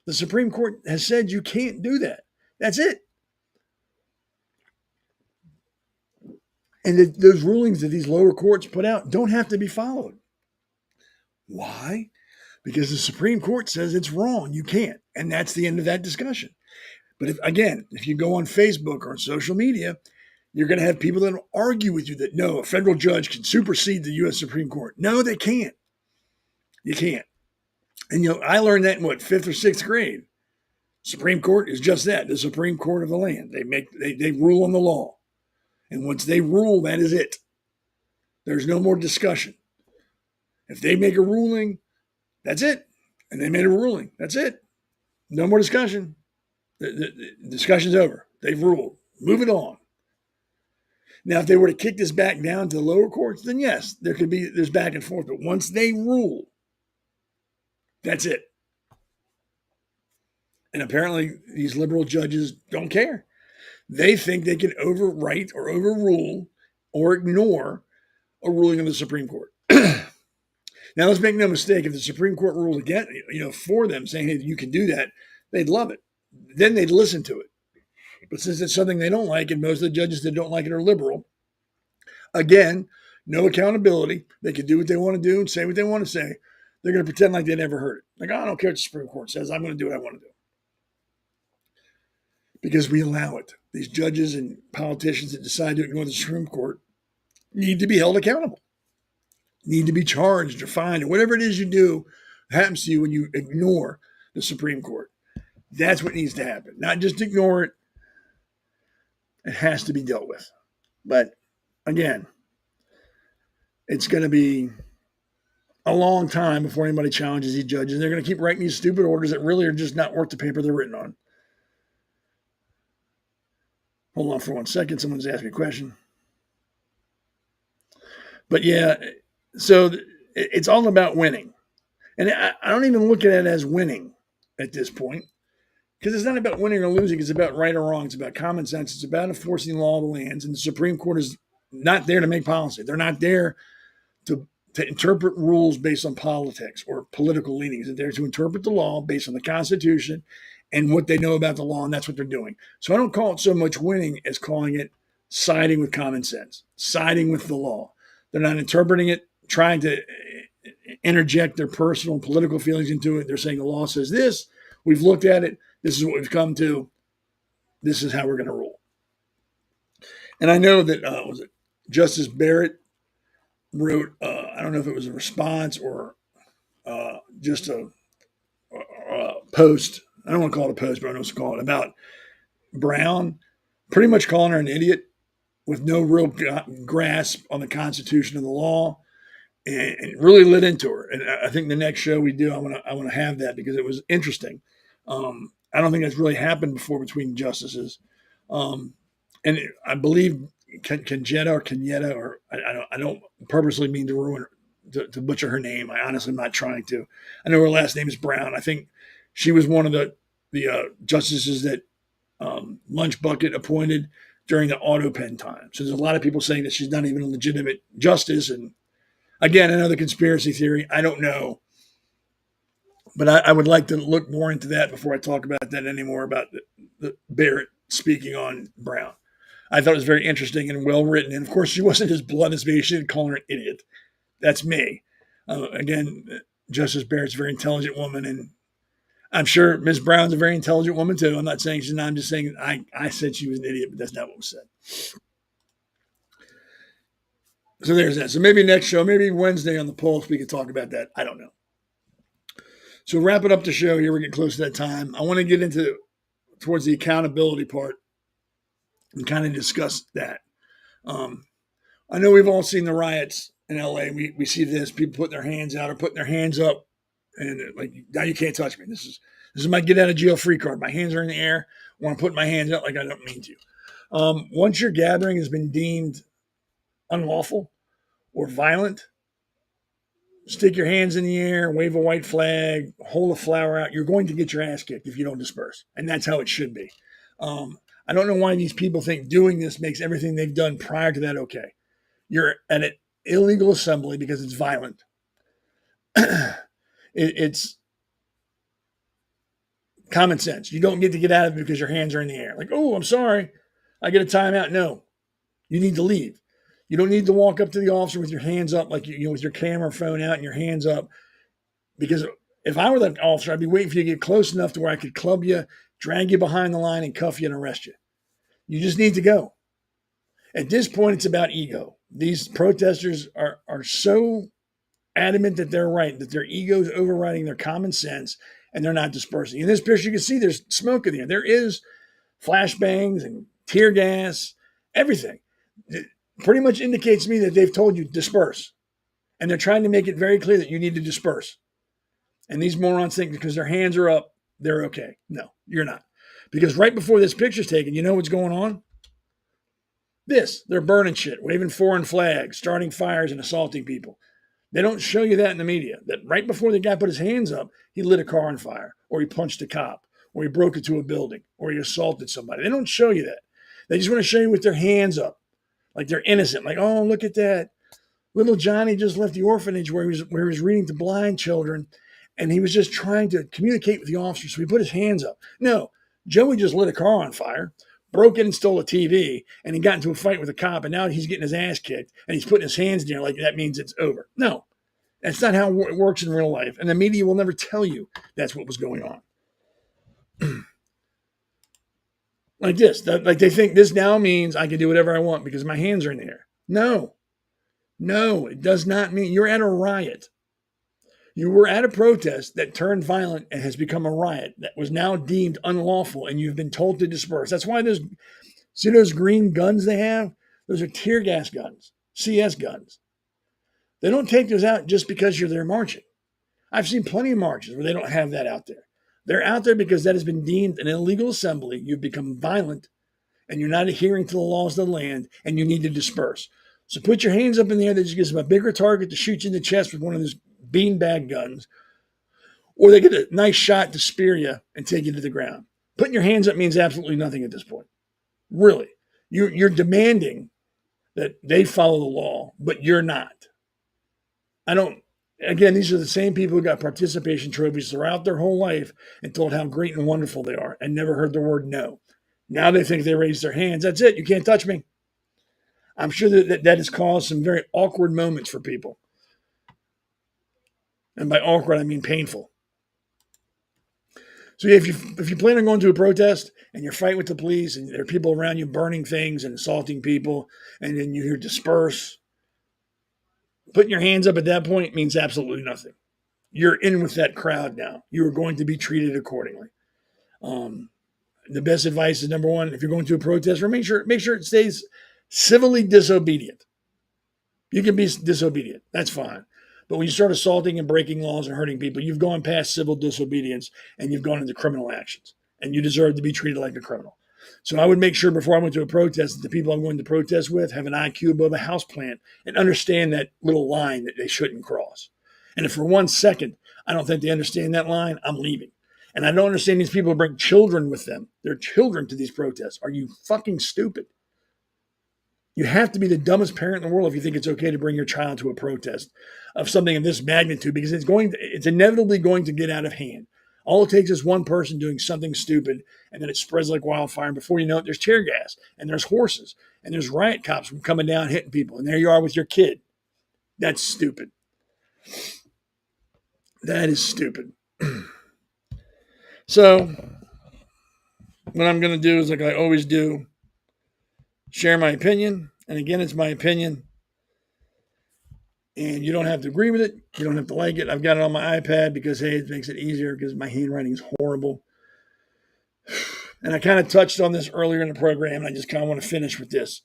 The Supreme Court has said you can't do that. That's it. And those rulings that these lower courts put out don't have to be followed. Why? Because the Supreme Court says it's wrong. You can't. And that's the end of that discussion. But if you go on Facebook or on social media, you're going to have people that will argue with you that no, a federal judge can supersede the U.S. Supreme Court. No, they can't. You can't. And I learned that in 5th or 6th grade. Supreme Court is just that, the Supreme Court of the land. They rule on the law. And once they rule, that is it. There's no more discussion. If they make a ruling, that's it. And they made a ruling. That's it. No more discussion. The discussion's over. They've ruled. Move it on. Now, if they were to kick this back down to the lower courts, then yes, there's back and forth. But once they rule, that's it. And apparently these liberal judges don't care. They think they can overwrite or overrule or ignore a ruling of the Supreme Court. Now, let's make no mistake. If the Supreme Court ruled again, for them, saying, hey, you can do that, they'd love it. Then they'd listen to it. But since it's something they don't like, and most of the judges that don't like it are liberal, again, no accountability. They can do what they want to do and say what they want to say. They're going to pretend like they never heard it. Like, I don't care what the Supreme Court says. I'm going to do what I want to do. Because we allow it. These judges and politicians that decide to ignore the Supreme Court need to be held accountable, need to be charged or fined, or whatever it is you do happens to you when you ignore the Supreme Court. That's what needs to happen. Not just ignore it. It has to be dealt with. But again, it's going to be a long time before anybody challenges these judges. They're going to keep writing these stupid orders that really are just not worth the paper they're written on. Hold on for 1 second. Someone's asking me a question. But yeah, so it's all about winning. And I don't even look at it as winning at this point. Because it's not about winning or losing. It's about right or wrong. It's about common sense. It's about enforcing the law of the lands. And the Supreme Court is not there to make policy. They're not there to interpret rules based on politics or political leanings. They're there to interpret the law based on the Constitution and what they know about the law, and that's what they're doing. So I don't call it so much winning as calling it siding with common sense, siding with the law. They're not interpreting it, trying to interject their personal political feelings into it. They're saying the law says this. We've looked at it. This is what we've come to. This is how we're going to rule. And I know that Justice Barrett wrote, I don't know if it was a response or just a post. I don't want to call it a post, but I know what to call it, about Brown, pretty much calling her an idiot with no real grasp on the Constitution and the law, and really lit into her. And I think the next show we do, I want to have that because it was interesting. I don't think that's really happened before between justices. And I believe Kenyatta, or I don't purposely mean to ruin to butcher her name. I honestly am not trying to. I know her last name is Brown. I think she was one of the justices that Lunch Bucket appointed during the auto pen time. So there's a lot of people saying that she's not even a legitimate justice. And again, another conspiracy theory. I don't know. But I would like to look more into that before I talk about that anymore, about the Barrett speaking on Brown. I thought it was very interesting and well written. And of course, she wasn't as blunt as me. She didn't call her an idiot. That's me. Again, Justice Barrett's a very intelligent woman, and I'm sure Ms. Brown's a very intelligent woman too. I'm not saying she's not. I'm just saying I said she was an idiot, but that's not what was said. So there's that. So maybe next show, maybe Wednesday on the Pulse, we could talk about that. I don't know. So wrapping up the show here, we're getting close to that time. I want to get into towards the accountability part and kind of discuss that. I know we've all seen the riots in LA. We see this, people putting their hands out or putting their hands up, and like, now you can't touch me. This is my get out of jail free card. My hands are in the air. I want to put my hands out like I don't mean to. Once your gathering has been deemed unlawful or violent, stick your hands in the air, wave a white flag, hold a flower out. You're going to get your ass kicked if you don't disperse. And that's how it should be. I don't know why these people think doing this makes everything they've done prior to that okay. You're at an illegal assembly because it's violent. It's common sense. You don't get to get out of it because your hands are in the air. Like, oh, I'm sorry, I get a timeout. No, you need to leave. You don't need to walk up to the officer with your hands up, like with your camera phone out and your hands up. Because if I were the officer, I'd be waiting for you to get close enough to where I could club you, drag you behind the line, and cuff you and arrest you. You just need to go. At this point, it's about ego. These protesters are so adamant that they're right, that their ego is overriding their common sense, and they're not dispersing. In this picture, you can see there's smoke in the air. There is flashbangs and tear gas, everything. It pretty much indicates to me that they've told you disperse. And they're trying to make it very clear that you need to disperse. And these morons think because their hands are up, they're okay. No, you're not. Because right before this picture's taken, you know what's going on? They're burning shit, waving foreign flags, starting fires, and assaulting people. They don't show you that in the media, that right before the guy put his hands up, he lit a car on fire, or he punched a cop, or he broke into a building, or he assaulted somebody. They don't show you that. They just want to show you with their hands up, like they're innocent, like, oh, look at that. Little Johnny just left the orphanage where he was reading to blind children, and he was just trying to communicate with the officer, so he put his hands up. No, Joey just lit a car on fire, broke in and stole a TV, and he got into a fight with a cop, and now he's getting his ass kicked, and he's putting his hands in the air like that means it's over. No, that's not how it works in real life, and the media will never tell you that's what was going on. Like this, like they think this now means I can do whatever I want because my hands are in the air. No, it does not mean you're at a riot. You were at a protest that turned violent and has become a riot that was now deemed unlawful, and you've been told to disperse. That's why see those green guns they have? Those are tear gas guns, CS guns. They don't take those out just because you're there marching. I've seen plenty of marches where they don't have that out there. They're out there because that has been deemed an illegal assembly. You've become violent, and you're not adhering to the laws of the land, and you need to disperse. So put your hands up in the air. That just gives them a bigger target to shoot you in the chest with one of those beanbag guns, or they get a nice shot to spear you and take you to the ground. Putting your hands up means absolutely nothing at this point. Really. You're demanding that they follow the law, but you're not. Again, these are the same people who got participation trophies throughout their whole life and told how great and wonderful they are and never heard the word no. Now they think they raise their hands. That's it. You can't touch me. I'm sure that has caused some very awkward moments for people. And by awkward, I mean painful. So if you plan on going to a protest and you're fighting with the police and there are people around you burning things and assaulting people, and then you hear disperse, putting your hands up at that point means absolutely nothing. You're in with that crowd now. You are going to be treated accordingly. The best advice is, number one, if you're going to a protest, make sure it stays civilly disobedient. You can be disobedient. That's fine. But when you start assaulting and breaking laws and hurting people, you've gone past civil disobedience and you've gone into criminal actions. And you deserve to be treated like a criminal. So I would make sure before I went to a protest that the people I'm going to protest with have an IQ above a houseplant and understand that little line that they shouldn't cross. And if for 1 second I don't think they understand that line, I'm leaving. And I don't understand these people who bring children with them. They're children to these protests. Are you fucking stupid? You have to be the dumbest parent in the world if you think it's okay to bring your child to a protest of something of this magnitude, because it's inevitably going to get out of hand. All it takes is one person doing something stupid, and then it spreads like wildfire. And before you know it, there's tear gas, and there's horses, and there's riot cops coming down hitting people, and there you are with your kid. That's stupid. That is stupid. So what I'm going to do is, like I always do, share my opinion. And again, it's my opinion. And you don't have to agree with it. You don't have to like it. I've got it on my iPad because, hey, it makes it easier because my handwriting is horrible. And I kind of touched on this earlier in the program, and I just kind of want to finish with this.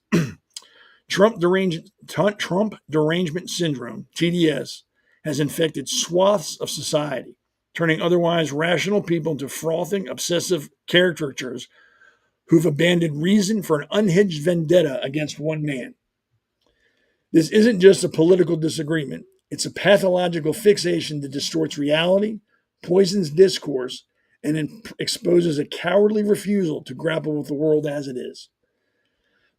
Trump derangement syndrome, TDS, has infected swaths of society, turning otherwise rational people into frothing, obsessive caricatures who've abandoned reason for an unhinged vendetta against one man. This isn't just a political disagreement. It's a pathological fixation that distorts reality, poisons discourse, and exposes a cowardly refusal to grapple with the world as it is.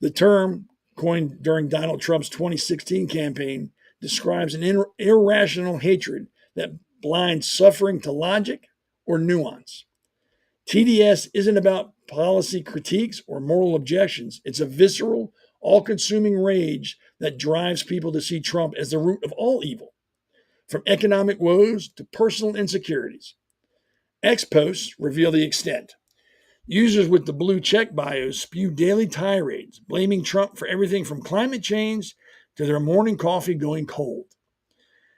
The term, coined during Donald Trump's 2016 campaign, describes an irrational hatred that blinds suffering to logic or nuance. TDS isn't about policy critiques or moral objections. It's a visceral, all-consuming rage that drives people to see Trump as the root of all evil, from economic woes to personal insecurities. X posts reveal the extent. Users with the blue check bios spew daily tirades, blaming Trump for everything from climate change to their morning coffee going cold.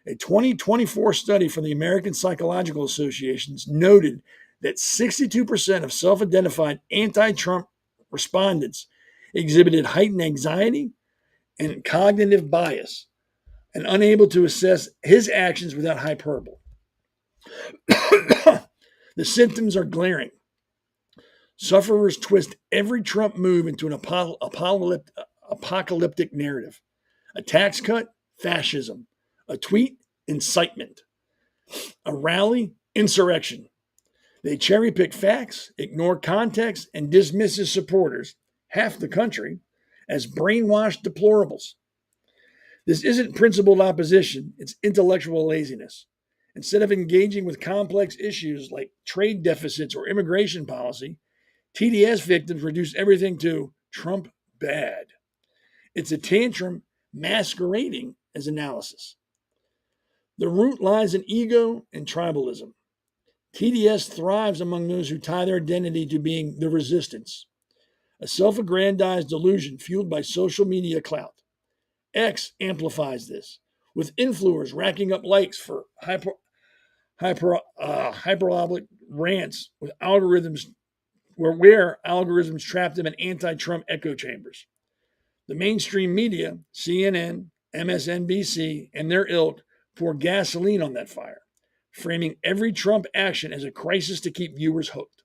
A 2024 study from the American Psychological Associations noted that 62% of self-identified anti-Trump respondents exhibited heightened anxiety and cognitive bias and unable to assess his actions without hyperbole. The symptoms are glaring. Sufferers twist every Trump move into an apocalyptic narrative. A tax cut, fascism. A tweet, incitement. A rally, insurrection. They cherry pick facts, ignore context, and dismiss his supporters, half the country, as brainwashed deplorables. This isn't principled opposition, it's intellectual laziness. Instead of engaging with complex issues like trade deficits or immigration policy, TDS victims reduce everything to Trump bad. It's a tantrum masquerading as analysis. The root lies in ego and tribalism. TDS thrives among those who tie their identity to being the resistance, a self-aggrandized delusion fueled by social media clout. X amplifies this, with influencers racking up likes for hyperbolic rants with algorithms where algorithms trap them in anti-Trump echo chambers. The mainstream media, CNN, MSNBC, and their ilk pour gasoline on that fire, framing every Trump action as a crisis to keep viewers hooked.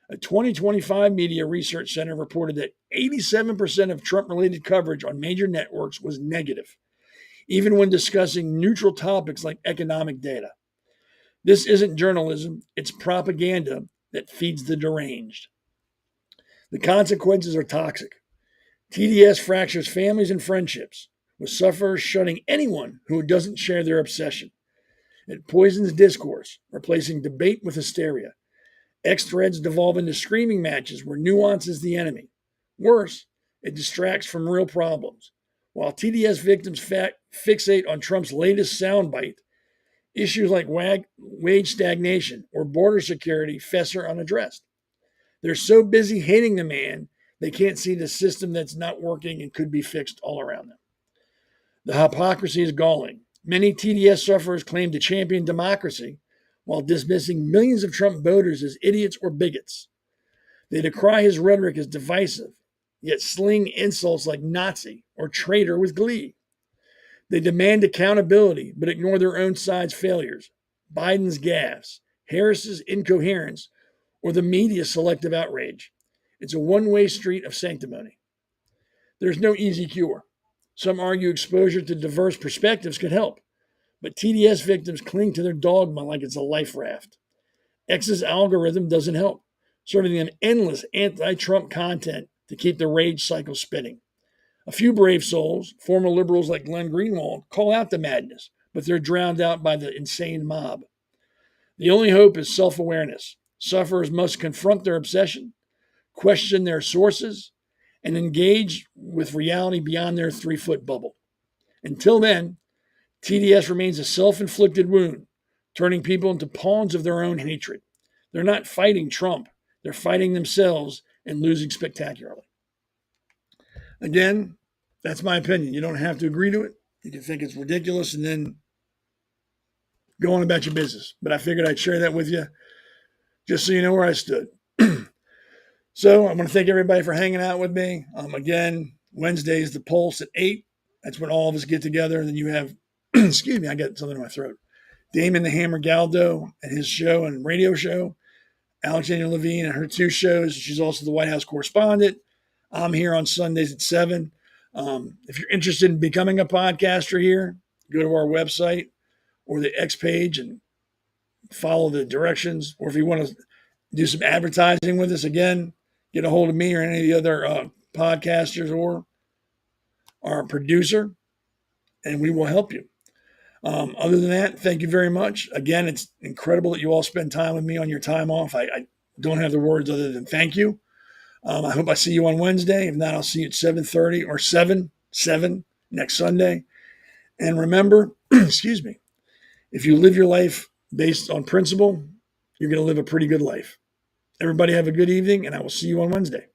A 2025 Media Research Center reported that 87% of Trump-related coverage on major networks was negative, even when discussing neutral topics like economic data. This isn't journalism, it's propaganda that feeds the deranged. The consequences are toxic. TDS fractures families and friendships, with sufferers shunning anyone who doesn't share their obsession. It poisons discourse, replacing debate with hysteria. X threads devolve into screaming matches where nuance is the enemy. Worse, it distracts from real problems. While TDS victims fixate on Trump's latest soundbite, issues like wage stagnation or border security fester unaddressed. They're so busy hating the man, they can't see the system that's not working and could be fixed all around them. The hypocrisy is galling. Many TDS sufferers claim to champion democracy while dismissing millions of Trump voters as idiots or bigots. They decry his rhetoric as divisive yet sling insults like Nazi or traitor with glee. They demand accountability, but ignore their own side's failures, Biden's gaffes, Harris's incoherence, or the media's selective outrage. It's a one-way street of sanctimony. There's no easy cure. Some argue exposure to diverse perspectives could help, but TDS victims cling to their dogma like it's a life raft. X's algorithm doesn't help, serving them endless anti-Trump content to keep the rage cycle spinning. A few brave souls, former liberals like Glenn Greenwald, call out the madness, but they're drowned out by the insane mob. The only hope is self-awareness. Sufferers must confront their obsession, question their sources, and engage with reality beyond their 3-foot bubble. Until then, TDS remains a self-inflicted wound, turning people into pawns of their own hatred. They're not fighting Trump. They're fighting themselves and losing spectacularly. Again, that's my opinion. You don't have to agree to it. You can think it's ridiculous and then go on about your business. But I figured I'd share that with you just so you know where I stood. So I want to thank everybody for hanging out with me. Again, Wednesday is the Pulse at 8. That's when all of us get together. And then you have, excuse me, I got something in my throat. Damon the Hammer Galdo and his show and radio show. Alexandra Levine and her 2 shows. She's also the White House correspondent. I'm here on Sundays at 7. If you're interested in becoming a podcaster here, go to our website or the X page and follow the directions. Or if you want to do some advertising with us, again, get a hold of me or any of the other podcasters or our producer, and we will help you. Other than that, thank you very much. Again, it's incredible that you all spend time with me on your time off. I don't have the words other than thank you. I hope I see you on Wednesday. If not, I'll see you at 7:30 or 7 next Sunday. And remember, excuse me, if you live your life based on principle, you're going to live a pretty good life. Everybody have a good evening, and I will see you on Wednesday.